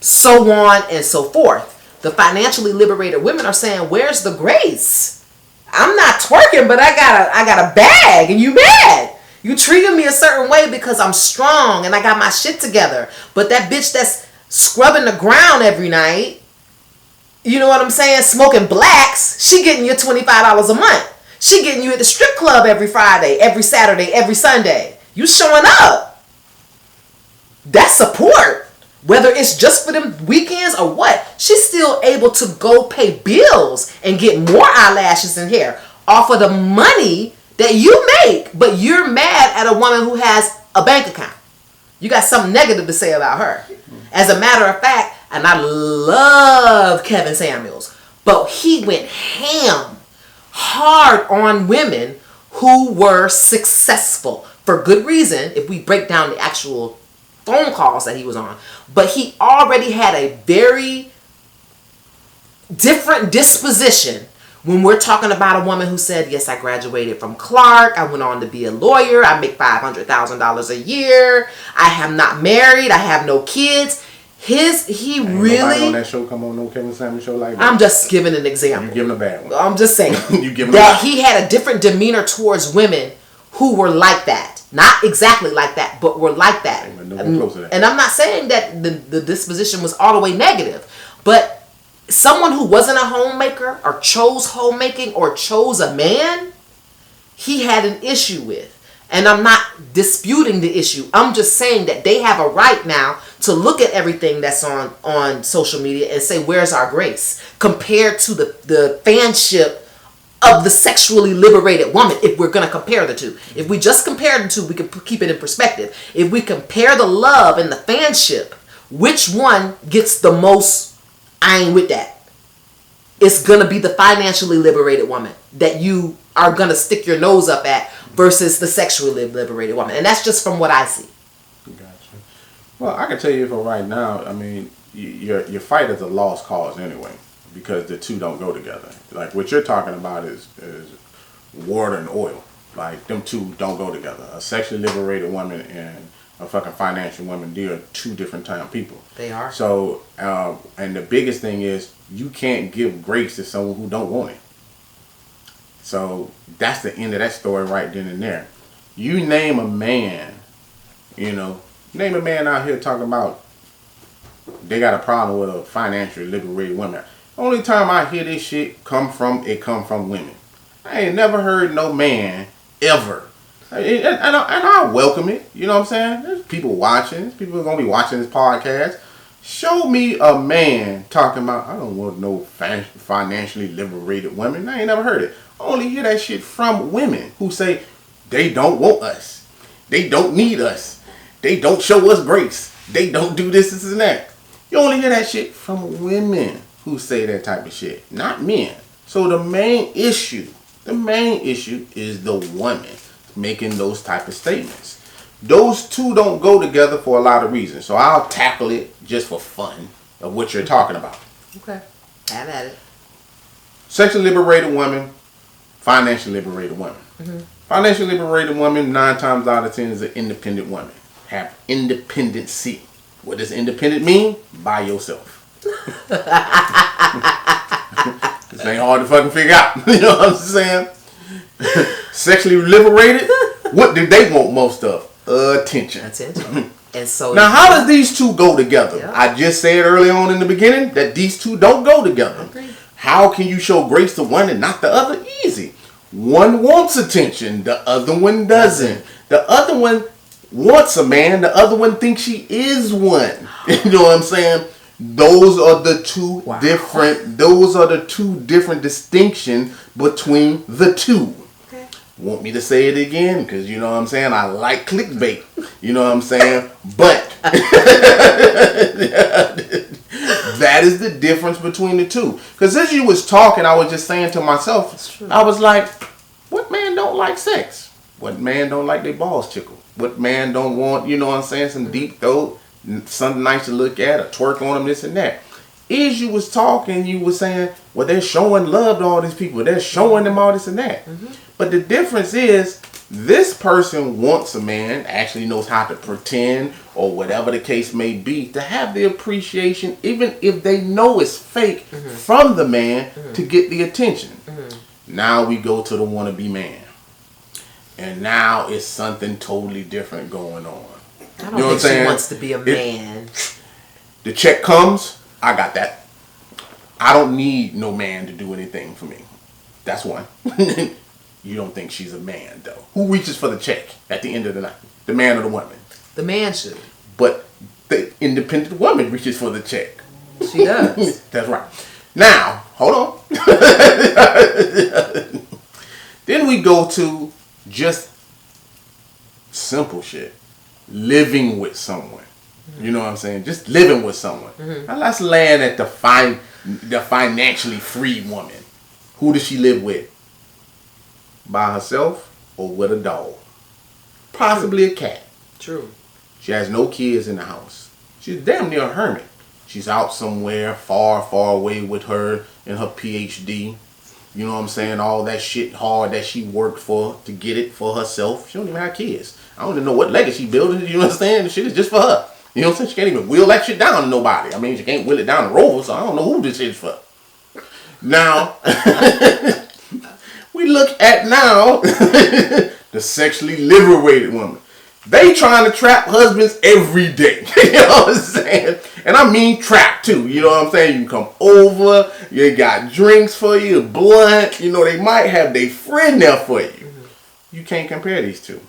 so on and so forth. The financially liberated women are saying, where's the grace? I'm not twerking, but I got a bag and you mad. You treated me a certain way because I'm strong and I got my shit together. But that bitch that's scrubbing the ground every night, you know what I'm saying, smoking blacks, she getting you $25 a month. She getting you at the strip club every Friday, every Saturday, every Sunday. You showing up. That's support. Whether it's just for them weekends or what, she's still able to go pay bills and get more eyelashes and hair off of the money that you make. But you're mad at a woman who has a bank account. You got something negative to say about her. As a matter of fact, and I love Kevin Samuels, but he went ham hard on women who were successful for good reason if we break down the actual phone calls that he was on. But he already had a very different disposition when we're talking about a woman who said, yes, I graduated from Clark, I went on to be a lawyer, I make $500,000 a year, I am not married, I have no kids. Ain't nobody on that show come on no Kevin Samuels show like that. I'm just giving an example. You giving a bad one. I'm just saying you giving that he had a different demeanor towards women who were like that. Not exactly like that, but were like that. And I'm not saying that the disposition was all the way negative, but someone who wasn't a homemaker or chose homemaking or chose a man, he had an issue with. And I'm not disputing the issue. I'm just saying that they have a right now to look at everything that's on social media and say, where's our grace? Compared to the fanship of the sexually liberated woman, if we're going to compare the two. If we just compare the two, we can keep it in perspective. If we compare the love and the fanship, which one gets the most, I ain't with that. It's going to be the financially liberated woman that you are going to stick your nose up at versus the sexually liberated woman. And that's just from what I see. Gotcha. Well, I can tell you for right now, I mean, your fight is a lost cause anyway, because the two don't go together. Like what you're talking about is water and oil. Like them two don't go together. A sexually liberated woman and a fucking financial woman, they are two different type of people. They are. So, and the biggest thing is you can't give grace to someone who don't want it. So that's the end of that story right then and there. You name a man, name a man out here talking about they got a problem with a financially liberated woman. Only time I hear this shit come from women. I ain't never heard no man ever. And I welcome it. You know what I'm saying? There's people watching. There's people who are going to be watching this podcast. Show me a man talking about, I don't want no financially liberated women. I ain't never heard it. I only hear that shit from women who say they don't want us. They don't need us. They don't show us grace. They don't do this and that. You only hear that shit from women who say that type of shit, not men. So the main issue is the woman making those type of statements. Those two don't go together for a lot of reasons. So I'll tackle it just for fun of what you're talking about. Okay. Have at it. Sexually liberated woman, financially liberated woman. Mm-hmm. Financially liberated woman, 9 times out of 10 is an independent woman. Have independency. What does independent mean? By yourself. This ain't hard to fucking figure out. You know what I'm saying? Sexually liberated, what do they want most of? Attention. And so now, how does these two go together? Yep. I just said early on in the beginning that these two don't go together. How can you show grace to one and not the other? Easy. One wants attention, the other one doesn't. The other one wants a man, the other one thinks she is one. You know what I'm saying? Those are the two different distinctions between the two. Okay. Want me to say it again? Because you know what I'm saying? I like clickbait. You know what I'm saying? But that is the difference between the two. Because as you was talking, I was just saying to myself, I was like, what man don't like sex? What man don't like their balls tickled? What man don't want, you know what I'm saying, some deep throat, something nice to look at, a twerk on them, this and that. As you was talking, you was saying, well, they're showing love to all these people. They're showing them all this and that. Mm-hmm. But the difference is, this person wants a man, actually knows how to pretend, or whatever the case may be, to have the appreciation, even if they know it's fake, from the man to get the attention. Now we go to the wannabe man. And now it's something totally different going on. I don't think she wants to be a man. The check comes, I got that. I don't need no man to do anything for me. That's one. You don't think she's a man, though. Who reaches for the check at the end of the night? The man or the woman? The man should. But the independent woman reaches for the check. She does. That's right. Now, hold on. Then we go to just simple shit. Living with someone. You know what I'm saying? Just living with someone. Now let's land at the financially free woman. Who does she live with? By herself or with a dog? Possibly a cat. True. She has no kids in the house. She's damn near a hermit. She's out somewhere far, far away with her and her PhD. You know what I'm saying? All that shit hard that she worked for to get it for herself. She don't even have kids. I don't even know what legacy building. You understand? The shit is just for her. You know what I'm saying? She can't even wheel that shit down to nobody. I mean, she can't wheel it down to Rover, so I don't know who this is for. Now, we look at now the sexually liberated woman. They trying to trap husbands every day. You know what I'm saying? And I mean trap too. You know what I'm saying? You can come over. You got drinks for you, blunt. You know, they might have their friend there for you. You can't compare these two.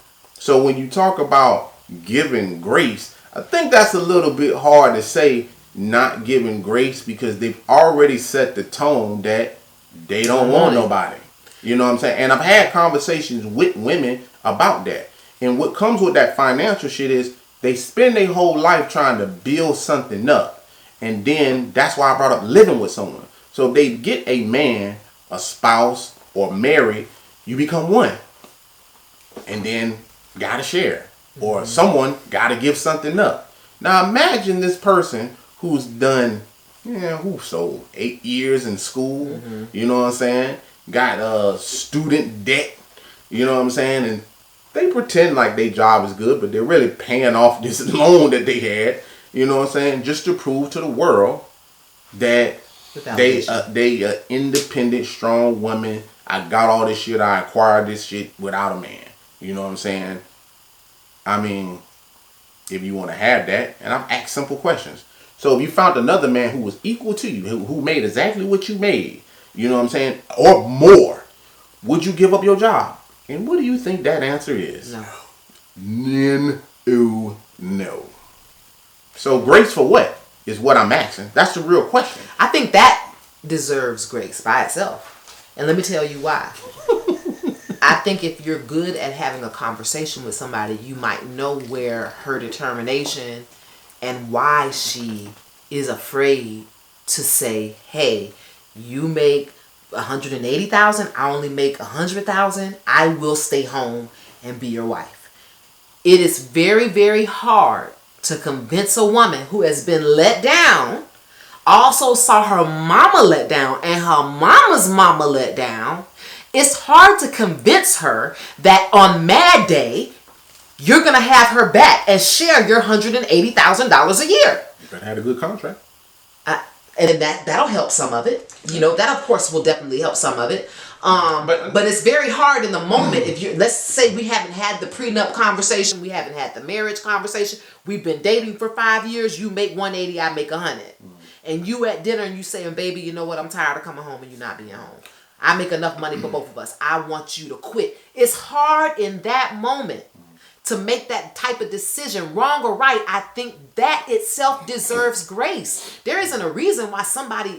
So when you talk about giving grace, I think that's a little bit hard to say not giving grace because they've already set the tone that they don't want nobody. You know what I'm saying? And I've had conversations with women about that. And what comes with that financial shit is they spend their whole life trying to build something up. And then that's why I brought up living with someone. So if they get a man, a spouse, or married, you become one. And then gotta share. Or someone gotta give something up. Now imagine this person who's done, who sold 8 years in school, you know what I'm saying? Got student debt, you know what I'm saying? And they pretend like their job is good, but they're really paying off this loan that they had, you know what I'm saying? Just to prove to the world that they independent, strong woman. I got all this shit, I acquired this shit without a man. You know what I'm saying? I mean, if you want to have that, and I've asked simple questions. So if you found another man who was equal to you, who made exactly what you made, you know what I'm saying, or more, would you give up your job? And what do you think that answer is? No. So grace for what is what I'm asking. That's the real question. I think that deserves grace by itself. And let me tell you why. I think if you're good at having a conversation with somebody, you might know where her determination and why she is afraid to say, hey, you make $180,000, I only make $100,000, I will stay home and be your wife. It is very, very hard to convince a woman who has been let down, also saw her mama let down and her mama's mama let down. It's hard to convince her that on Mad Day, you're going to have her back and share your $180,000 a year. You better have a good contract. And that'll help some of it. You know, that of course will definitely help some of it. But it's very hard in the moment. If you, let's say we haven't had the prenup conversation, we haven't had the marriage conversation. We've been dating for 5 years. You make 180, I make 100. And you at dinner and you saying, baby, you know what? I'm tired of coming home and you not being home. I make enough money for both of us. I want you to quit. It's hard in that moment to make that type of decision, wrong or right. I think that itself deserves grace. There isn't a reason why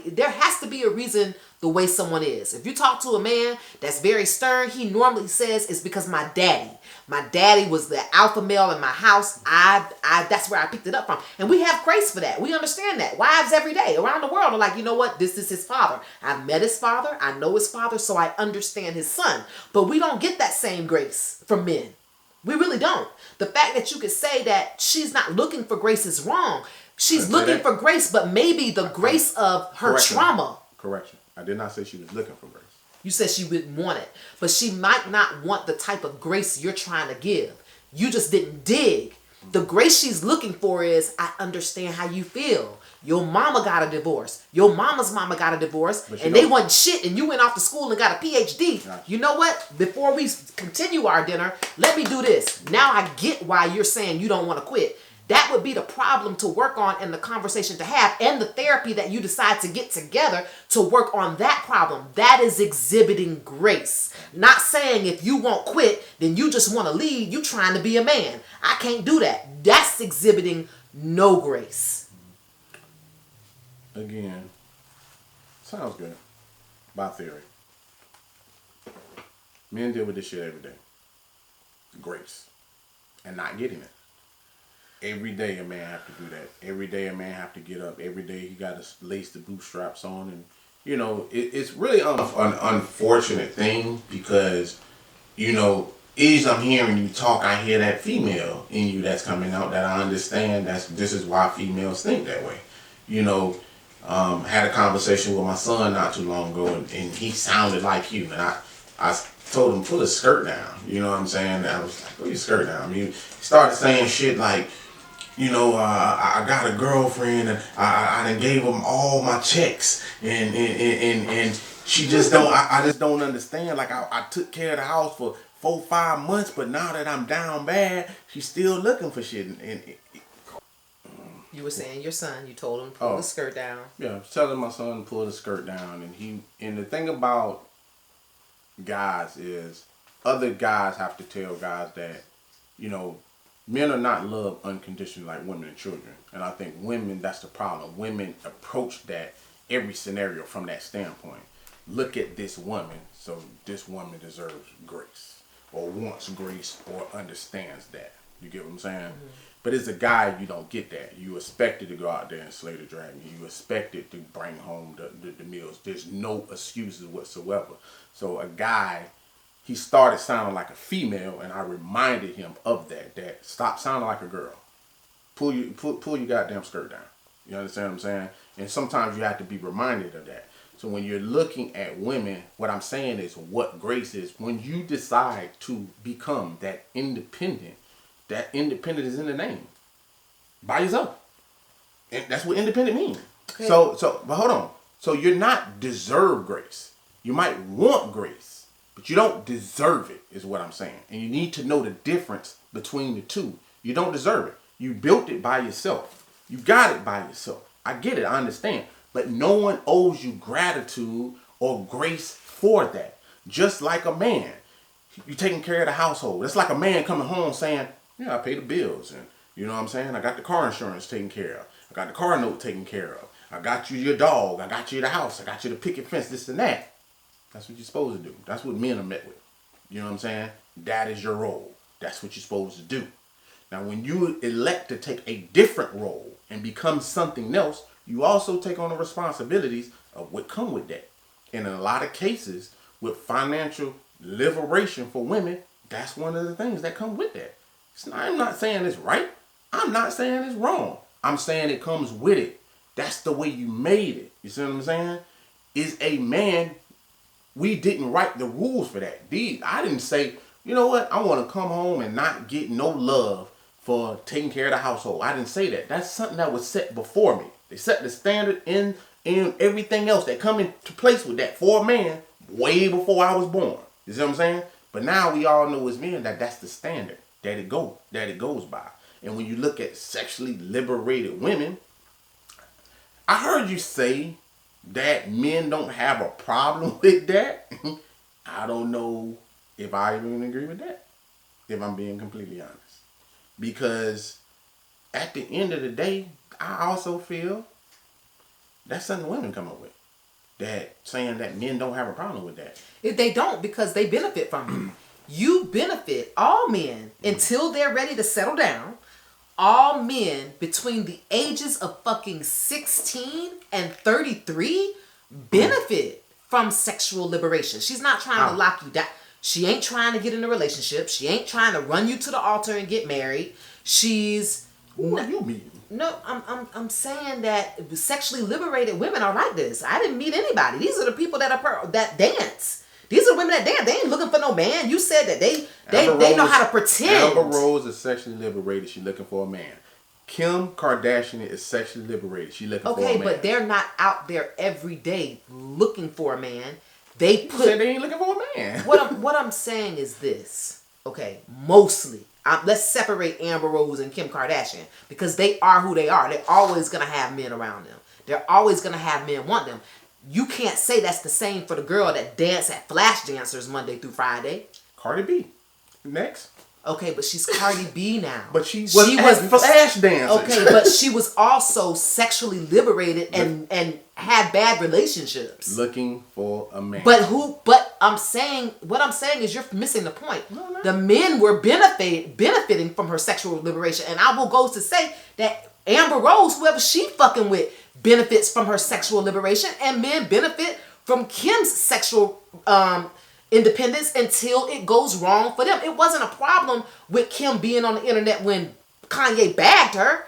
there has to be a reason the way someone is. If you talk to a man that's very stern, he normally says it's because my daddy was the alpha male in my house. That's where I picked it up from. And we have grace for that. We understand that. Wives every day around the world are like, you know what? This is his father. I've met his father. I know his father, so I understand his son. But we don't get that same grace from men. We really don't. The fact that you could say that she's not looking for grace is wrong. She's looking for grace, but maybe the grace of her trauma. Correction. I did not say she was looking for grace. You said she wouldn't want it. But she might not want the type of grace you're trying to give. You just didn't dig. The grace she's looking for is, I understand how you feel. Your mama got a divorce. Your mama's mama got a divorce. And they wasn't shit and you went off to school and got a PhD. Gotcha. You know what? Before we continue our dinner, let me do this. Now I get why you're saying you don't want to quit. That would be the problem to work on and the conversation to have and the therapy that you decide to get together to work on that problem. That is exhibiting grace. Not saying if you won't quit, then you just want to leave. You trying to be a man. I can't do that. That's exhibiting no grace. Again, sounds good. By theory. Men deal with this shit every day. Grace. And not getting it. Every day a man have to do that. Every day a man have to get up. Every day he got to lace the bootstraps on. And, you know, it's really an unfortunate thing because, you know, as I'm hearing you talk, I hear that female in you that's coming out that I understand this is why females think that way. You know, had a conversation with my son not too long ago and he sounded like you. And I told him, pull his skirt down. You know what I'm saying? I was like, pull your skirt down. He started saying shit like, you know, I got a girlfriend and I done gave him all my checks and she just don't, I just don't understand. Like I took care of the house for 4-5 months, but now that I'm down bad, she's still looking for shit. You were saying your son, you told him to pull the skirt down. Yeah, I was telling my son to pull the skirt down and the thing about guys is other guys have to tell guys that men are not loved unconditionally like women and children. And I think women, that's the problem. Women approach that every scenario from that standpoint. Look at this woman, so this woman deserves grace, or wants grace, or understands that. You get what I'm saying? Mm-hmm. But as a guy, you don't get that. You expected to go out there and slay the dragon. You expected to bring home the meals. There's no excuses whatsoever. So a guy, he started sounding like a female, and I reminded him of that stop sounding like a girl. Pull your goddamn skirt down. You understand what I'm saying? And sometimes you have to be reminded of that. So when you're looking at women, what I'm saying is what grace is. When you decide to become that independent is in the name. By yourself. And that's what independent means. Okay. But hold on. So you're not deserve grace. You might want grace, but you don't deserve it, is what I'm saying. And you need to know the difference between the two. You don't deserve it. You built it by yourself. You got it by yourself. I get it. I understand. But no one owes you gratitude or grace for that. Just like a man. You're taking care of the household. It's like a man coming home saying, yeah, I pay the bills. And you know what I'm saying? I got the car insurance taken care of. I got the car note taken care of. I got you your dog. I got you the house. I got you the picket fence, this and that. That's what you're supposed to do. That's what men are met with. You know what I'm saying? That is your role. That's what you're supposed to do. Now, when you elect to take a different role and become something else, you also take on the responsibilities of what come with that. And in a lot of cases, with financial liberation for women, that's one of the things that come with that. I'm not saying it's right. I'm not saying it's wrong. I'm saying it comes with it. That's the way you made it. You see what I'm saying? Is a man, we didn't write the rules for that. I didn't say, you know what, I want to come home and not get no love for taking care of the household. I didn't say that. That's something that was set before me. They set the standard in everything else that come into place with that for a man way before I was born. You see what I'm saying? But now we all know as men that that's the standard that it goes by. And when you look at sexually liberated women, I heard you say that men don't have a problem with that. I don't know if I even agree with that, if I'm being completely honest. Because at the end of the day, I also feel that's something women come up with. That saying that men don't have a problem with that. If they don't, because they benefit from it. You benefit, all men, until they're ready to settle down. All men between the ages of fucking 16 and 33 benefit from sexual liberation. She's not trying to lock you down. She ain't trying to get in a relationship. She ain't trying to run you to the altar and get married. She's... Who are you meeting? No, I'm saying that sexually liberated women are like this. I didn't meet anybody. These are the people that dance. These are women that dance. They ain't looking for no man. You said that they know how to pretend. Amber Rose is sexually liberated. She's looking for a man. Kim Kardashian is sexually liberated. She's looking for a man. Okay, but they're not out there every day looking for a man. They ain't looking for a man. What I'm saying is this. Okay, mostly. Let's separate Amber Rose and Kim Kardashian because they are who they are. They're always going to have men around them. They're always going to have men want them. You can't say that's the same for the girl that dance at Flash Dancers Monday through Friday. Cardi B. Next. Okay, but she's Cardi B now. But she was Flash Dancers. Okay, but she was also sexually liberated and had bad relationships. Looking for a man. But what I'm saying is you're missing the point. No. The men were benefiting from her sexual liberation. And I will go to say that Amber Rose, whoever she fucking with, benefits from her sexual liberation. And men benefit from Kim's sexual independence until it goes wrong for them. It wasn't a problem with Kim being on the internet when Kanye bagged her.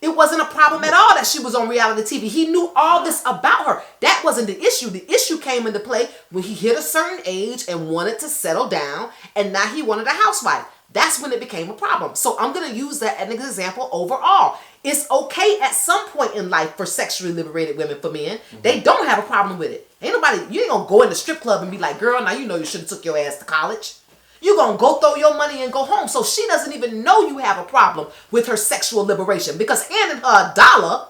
It wasn't a problem at all that she was on reality TV. He knew all this about her. That wasn't the issue. The issue came into play when he hit a certain age and wanted to settle down, and now he wanted a housewife. That's when it became a problem. So I'm going to use that as an example overall. It's okay at some point in life for sexually liberated women, for men. Mm-hmm. They don't have a problem with it. You ain't going to go in the strip club and be like, girl, now you know you should have took your ass to college. You're going to go throw your money and go home. So she doesn't even know you have a problem with her sexual liberation because handing her $1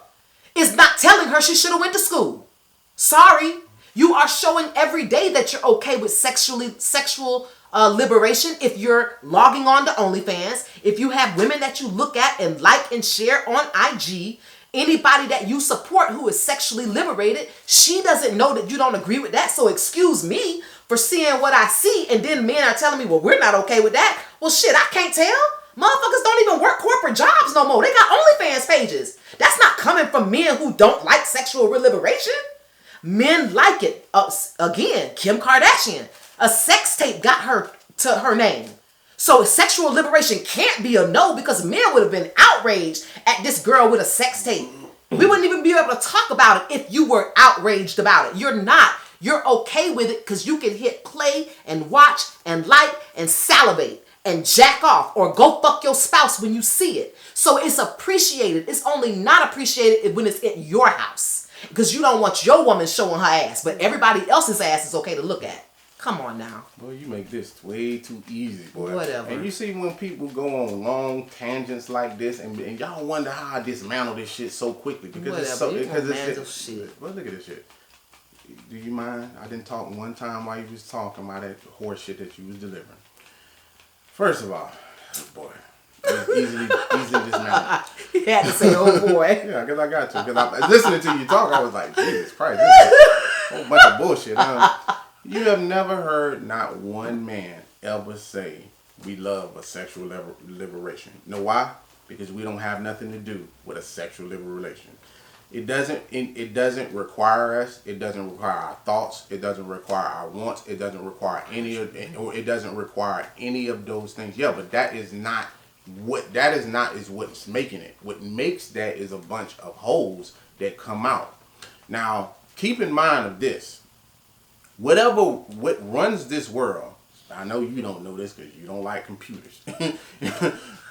is not telling her she should have went to school. Sorry. You are showing every day that you're okay with sexual liberation if you're logging on to OnlyFans, if you have women that you look at and like and share on IG, anybody that you support who is sexually liberated, she doesn't know that you don't agree with that. So excuse me for seeing what I see, and then men are telling me, well, we're not okay with that. Well, shit, I can't tell. Motherfuckers don't even work corporate jobs no more. They got OnlyFans pages. That's not coming from men who don't like sexual liberation. Men like it. Again, Kim Kardashian. A sex tape got her to her name. So sexual liberation can't be a no, because men would have been outraged at this girl with a sex tape. We wouldn't even be able to talk about it if you were outraged about it. You're not. You're okay with it because you can hit play and watch and like and salivate and jack off or go fuck your spouse when you see it. So it's appreciated. It's only not appreciated when it's at your house, because you don't want your woman showing her ass, but everybody else's ass is okay to look at. Come on now. Boy, you make this way too easy, boy. Whatever. And you see when people go on long tangents like this, and y'all wonder how I dismantle this shit so quickly, because Whatever. it's so You because dismantle it's shit. Well, look at this shit. Do you mind? I didn't talk one time while you was talking about that horse shit that you was delivering. First of all, boy, it's easily dismantled. You had to say, oh boy. Yeah, because I got to. Because I listening to you talk, I was like, Jesus Christ, this is a whole bunch of bullshit. You have never heard not one man ever say we love a sexual liberation. You know why? Because we don't have nothing to do with a sexual liberation. It doesn't require us. It doesn't require our thoughts. It doesn't require our wants. It doesn't require it doesn't require any of those things. Yeah, but that is what's making it. What makes that is a bunch of holes that come out. Now, keep in mind of this. What runs this world, I know you don't know this because you don't like computers.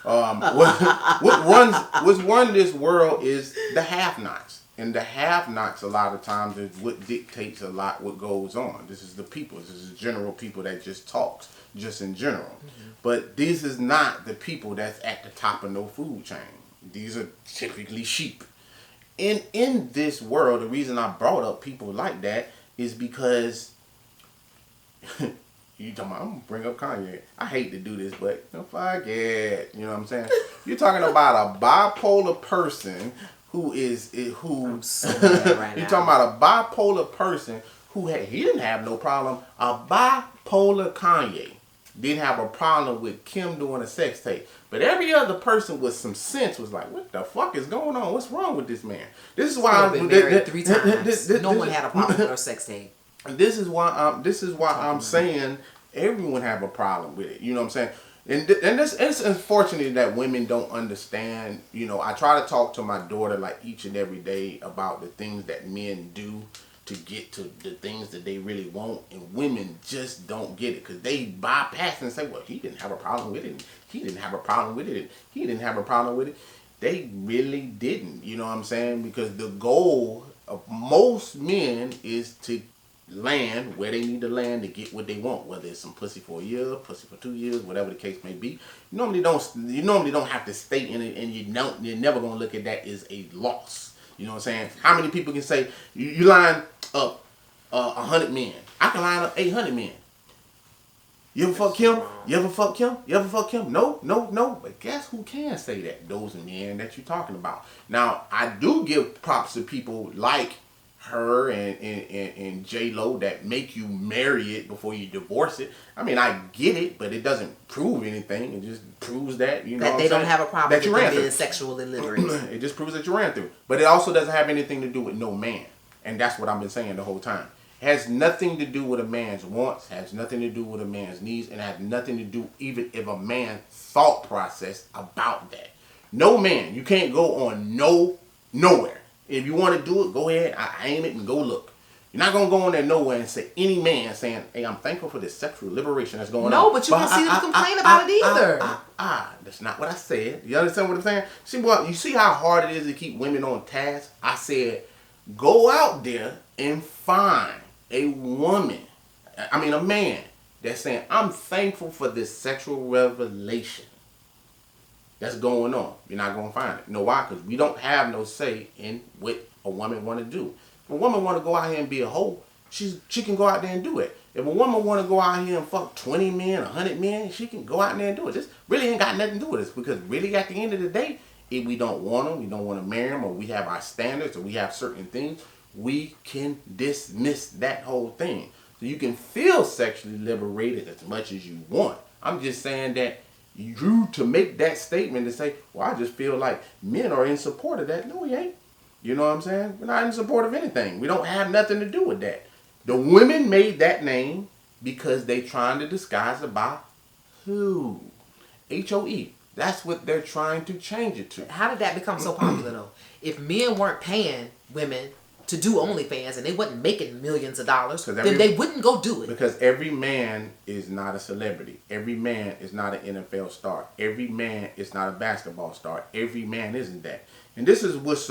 What's run this world is the have-nots. And the have-nots a lot of times is what dictates a lot what goes on. This is the people. This is the general people that just talks, just in general. Mm-hmm. But this is not the people that's at the top of no food chain. These are typically sheep. In this world, the reason I brought up people like that is because you talking about, I'm gonna bring up Kanye. I hate to do this, but fuck it. You know what I'm saying? You're talking about a bipolar person I'm so mad right now. You're talking about a bipolar person he didn't have no problem. A bipolar Kanye didn't have a problem with Kim doing a sex tape. But every other person with some sense was like, what the fuck is going on? What's wrong with this man? This is why I've been married 3 times. No one had a problem with her sex tape. This is why I'm saying everyone have a problem with it. You know what I'm saying? And it's unfortunate that women don't understand. You know, I try to talk to my daughter like each and every day about the things that men do to get to the things that they really want, and women just don't get it because they bypass and say, well, he didn't have a problem with it. He didn't have a problem with it. He didn't have a problem with it. They really didn't. You know what I'm saying? Because the goal of most men is to land where they need to land to get what they want, whether it's some pussy for a year, pussy for 2 years, whatever the case may be. You normally don't have to stay in it, and you're never gonna look at that as a loss. You know what I'm saying? How many people can say you line up 100 men? I can line up 800 men. You ever fuck Kim? You ever fuck Kim? You ever fuck Kim? No. But guess who can say that? Those men that you're talking about. Now, I do give props to people like her and J-Lo that make you marry it before you divorce it. I mean, I get it, but it doesn't prove anything. It just proves that, you know, that they don't have a problem with them being sexually liberated. It just proves that you ran through. But it also doesn't have anything to do with no man. And that's what I've been saying the whole time. It has nothing to do with a man's wants, has nothing to do with a man's needs, and has nothing to do even if a man's thought process about that. No man, you can't go on nowhere. If you want to do it, go ahead, aim it and go look. You're not going to go on there nowhere and say any man saying, hey, I'm thankful for this sexual liberation that's going on. No, but you can see them complain about it either. That's not what I said. You understand what I'm saying? See, well, you see how hard it is to keep women on task? I said, go out there and find a man that's saying, I'm thankful for this sexual revelation that's going on. You're not going to find it. You know why? Because we don't have no say in what a woman want to do. If a woman want to go out here and be a hoe, she can go out there and do it. If a woman want to go out here and fuck 20 men, 100 men, she can go out there and do it. This really ain't got nothing to do with this, because really at the end of the day, if we don't want them, we don't want to marry them, or we have our standards, or we have certain things, we can dismiss that whole thing. So you can feel sexually liberated as much as you want. I'm just saying that you to make that statement to say, well, I just feel like men are in support of that. No, we ain't. You know what I'm saying? We're not in support of anything. We don't have nothing to do with that. The women made that name because they trying to disguise it by who? HOE. That's what they're trying to change it to. How did that become so popular though? If men weren't paying women to do OnlyFans and they wasn't making millions of dollars, then they wouldn't go do it. Because every man is not a celebrity. Every man is not an NFL star. Every man is not a basketball star. Every man isn't that. And this is what's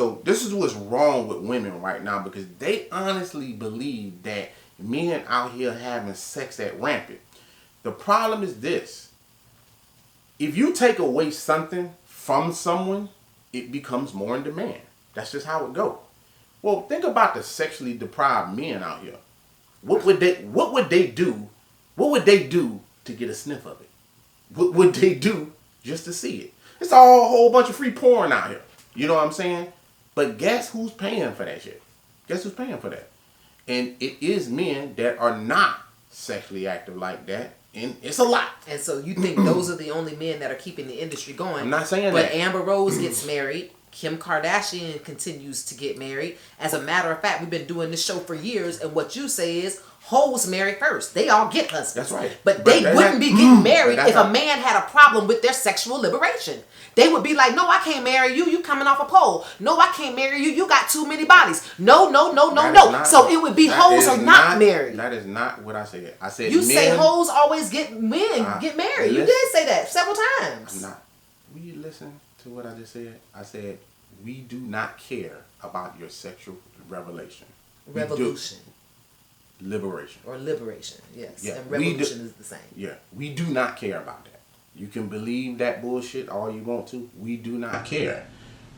wrong with women right now, because they honestly believe that men out here having sex at rampant. The problem is this. If you take away something from someone, it becomes more in demand. That's just how it goes. Well, think about the sexually deprived men out here. What would they do? What would they do to get a sniff of it? What would they do just to see it? It's all a whole bunch of free porn out here. You know what I'm saying? But guess who's paying for that shit? Guess who's paying for that? And it is men that are not sexually active like that. And it's a lot. And so you think those are the only men that are keeping the industry going? I'm not saying but that. But Amber Rose gets married. Kim Kardashian continues to get married. As a matter of fact, we've been doing this show for years, and what you say is hoes marry first. They all get husbands. That's right. But they wouldn't be getting married if a man had a problem with their sexual liberation. They would be like, no, I can't marry you. You coming off a pole. No, I can't marry you. You got too many bodies. No. So it would be hoes are not married. That is not what I said. I said you men, say hoes always get married. You did say that several times. I'm not. Will you listen to what I just said? I said we do not care about your sexual revelation. Revolution. Liberation. Or liberation, yes. Yeah, and revolution is the same. Yeah, we do not care about that. You can believe that bullshit all you want to. We do not care.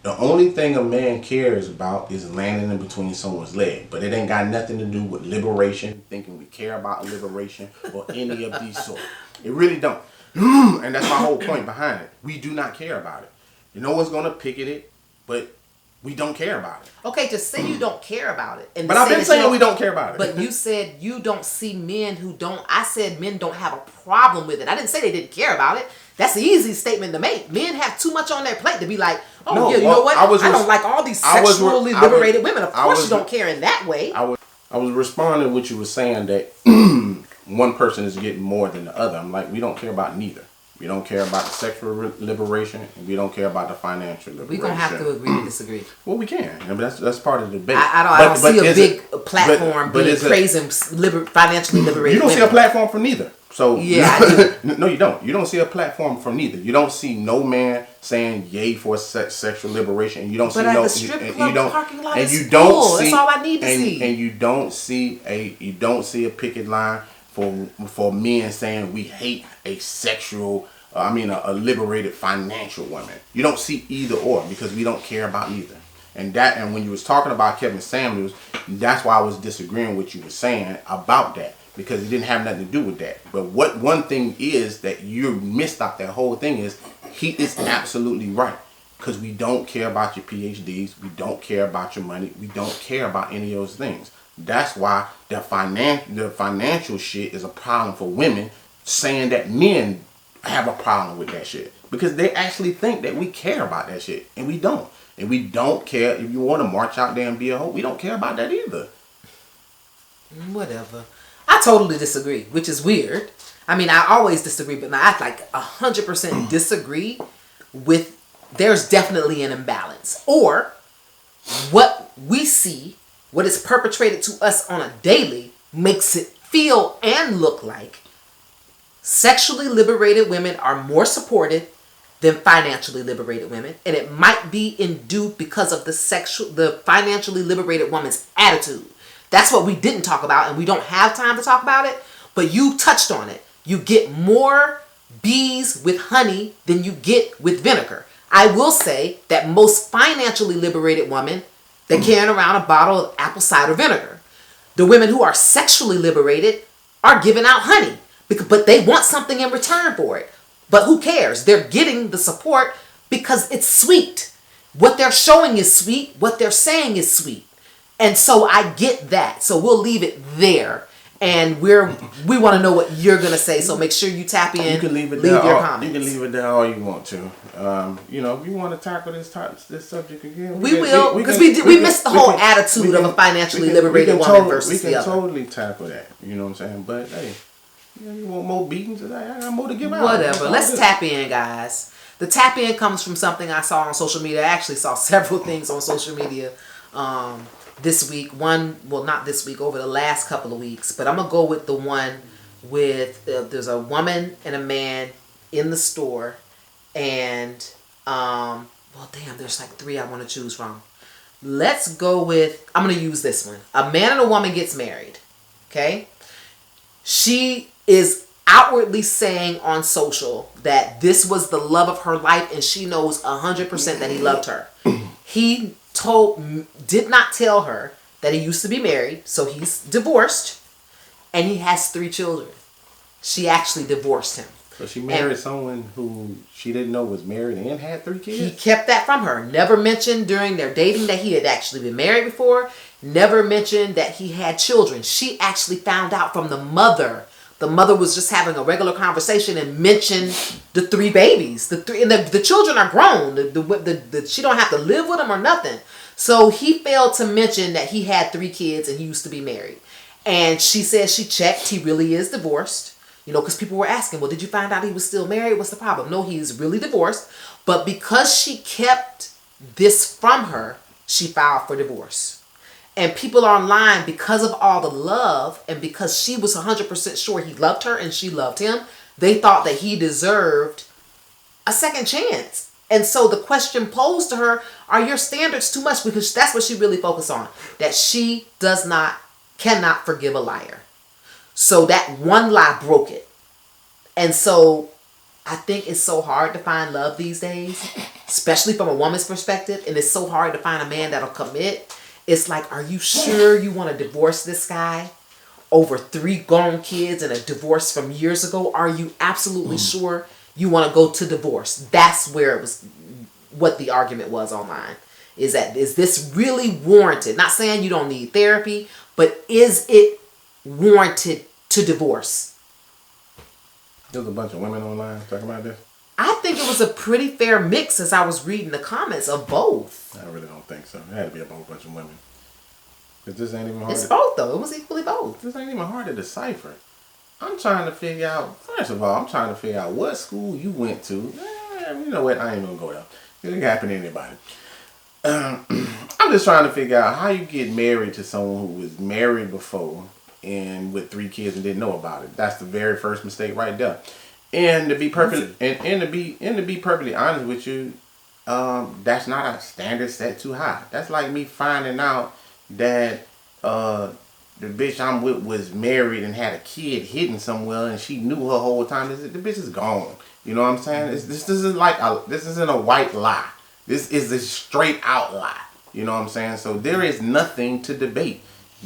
The only thing a man cares about is landing in between someone's leg. But it ain't got nothing to do with liberation, thinking we care about liberation or any of these sort. It really don't. And that's my whole point behind it. We do not care about it. No one's going to picket it, but we don't care about it. Okay, just say you don't care about it. And but I've been saying we don't care about it. But you said you don't see men who don't. I said men don't have a problem with it. I didn't say they didn't care about it. That's the easy statement to make. Men have too much on their plate to be like, oh, no, yeah, you know what? I don't like all these sexually liberated women. Of course you don't care in that way. I was responding to what you were saying that one person is getting more than the other. I'm like, we don't care about neither. We don't care about the sexual liberation, and we don't care about the financial liberation. We're going to have to agree to disagree. Well, we can. I mean, that's part of the debate. I don't see a big platform being praising financially liberated You don't see a platform for neither. So yeah, I do. No, you don't. You don't see a platform for neither. You don't see no man saying yay for sexual liberation. And you don't see no. The strip club parking lot and is you don't full. see. That's all I need to see. And you don't see a picket line for men saying we hate a liberated financial woman. You don't see either or, because we don't care about neither. And when you was talking about Kevin Samuels, that's why I was disagreeing with you were saying about that, because it didn't have nothing to do with that. But what one thing is that you missed out that whole thing is he is absolutely right. Because we don't care about your PhDs, we don't care about your money, we don't care about any of those things. That's why the financial shit is a problem for women, saying that men have a problem with that shit. Because they actually think that we care about that shit. And we don't. And we don't care if you want to march out there and be a hoe. We don't care about that either. Whatever. I totally disagree, which is weird. I mean, I always disagree, but I 100% disagree with there's definitely an imbalance. Or what we see, what is perpetrated to us on a daily, makes it feel and look like sexually liberated women are more supported than financially liberated women. And it might be induced because of the financially liberated woman's attitude. That's what we didn't talk about, and we don't have time to talk about it, but you touched on it. You get more bees with honey than you get with vinegar. I will say that most financially liberated women, they're carrying around a bottle of apple cider vinegar. The women who are sexually liberated are giving out honey, but they want something in return for it. But who cares? They're getting the support because it's sweet. What they're showing is sweet. What they're saying is sweet. And so I get that. So we'll leave it there. And we want to know what you're going to say. So make sure you tap in. You can leave it leave there. your comments. You can leave it there all you want to. If you want to tackle this subject again, we will, because we missed the whole attitude of a financially liberated woman versus the other. We can totally tackle that. You know what I'm saying? But hey, you want more beatings? I got more to give out. Whatever. Let's tap in, guys. The tap in comes from something I saw on social media. I actually saw several things on social media this week. Not this week, over the last couple of weeks. But I'm going to go with the one with there's a woman and a man in the store. And, there's like 3 I want to choose from. Let's go with, I'm going to use this one. A man and a woman gets married. Okay? She is outwardly saying on social that this was the love of her life and she knows 100% that he loved her. He did not tell her that he used to be married, so he's divorced, and he has 3 children. She actually divorced him. So she married someone who she didn't know was married and had 3 kids? He kept that from her. Never mentioned during their dating that he had actually been married before. Never mentioned that he had children. She actually found out from the mother. The mother was just having a regular conversation and mentioned the 3 babies. The children are grown. She don't have to live with them or nothing. So he failed to mention that he had 3 kids and he used to be married. And she said she checked. He really is divorced. Because people were asking, well, did you find out he was still married? What's the problem? No, he's really divorced. But because she kept this from her, she filed for divorce. And people are online, because of all the love and because she was 100% sure he loved her and she loved him, they thought that he deserved a second chance. And so the question posed to her, are your standards too much? Because that's what she really focused on, that she cannot forgive a liar. So that one lie broke it. And so I think it's so hard to find love these days, especially from a woman's perspective. And it's so hard to find a man that'll commit. It's like, are you sure you want to divorce this guy over 3 grown kids and a divorce from years ago? Are you absolutely sure you want to go to divorce? That's where it was, what the argument was online. Is this really warranted? Not saying you don't need therapy, but is it warranted to divorce? There's a bunch of women online talking about this. I think it was a pretty fair mix as I was reading the comments of both. I really don't think so. It had to be a whole bunch of women. Because this ain't even hard. It's both though. It was equally both. This ain't even hard to decipher. I'm trying to figure out, first of all, what school you went to. You know what? I ain't gonna go there. It can happen to anybody. I'm just trying to figure out how you get married to someone who was married before and with 3 kids and didn't know about it. That's the very first mistake right there. And to be perfectly to be perfectly honest with you, that's not a standard set too high. That's like me finding out that the bitch I'm with was married and had a kid hidden somewhere and she knew her whole time. The bitch is gone. You know what I'm saying? This isn't a white lie. This is a straight out lie. You know what I'm saying? So there is nothing to debate.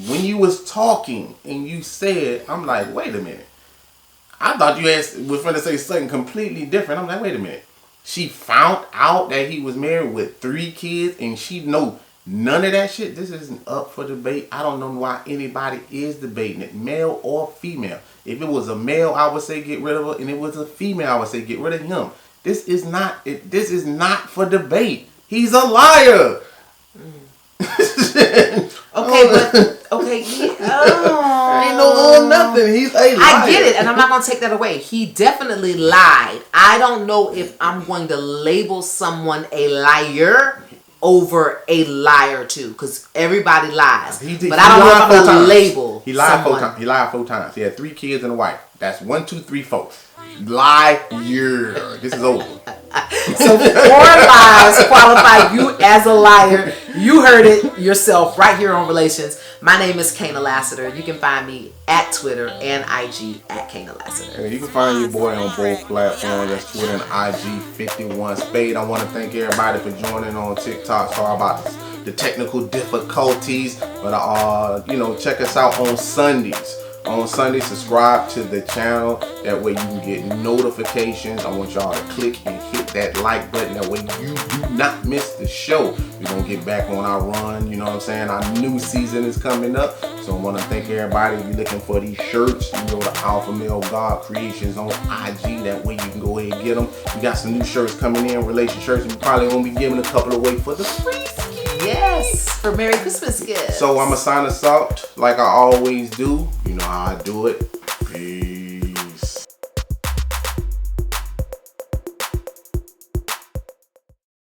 When you was talking and you said, I'm like, wait a minute. I thought you was going to say something completely different. I'm like, wait a minute. She found out that he was married with 3 kids and she know none of that shit. This isn't up for debate. I don't know why anybody is debating it, male or female. If it was a male, I would say get rid of her, and it was a female, I would say get rid of him. This is not for debate. He's a liar. Ain't no nothing. He's a liar. I get it, and I'm not going to take that away. He definitely lied. I don't know if I'm going to label someone a liar over a liar too, because everybody lies. But I don't know if I'm going to label He lied someone. 4 times. He lied 4 times. He had 3 kids and a wife. That's 1, 2, 3, 4. Liar. This is over. So 4 lies qualify you as a liar. You heard it yourself right here on Relations. My name is Kayna Lassiter. You can find me at Twitter and IG at Kayna Lassiter. And you can find your boy on both platforms. That's Twitter and IG 51 Spade. I want to thank everybody for joining on TikTok. Sorry about the technical difficulties, but check us out on Sundays on Sunday. Subscribe to the channel. That way you can get notifications. I want y'all to click and hit that like button. That way you do not miss the show. We're going to get back on our run. You know what I'm saying? Our new season is coming up. So I want to thank everybody. If you're looking for these shirts, you go to Alpha Male God Creations on IG. That way you can go ahead and get them. We got some new shirts coming in, relation shirts. We probably going to be giving a couple away for the free. Yes, for Merry Christmas gifts. So I'm going to sign us out like I always do. You know how I do it.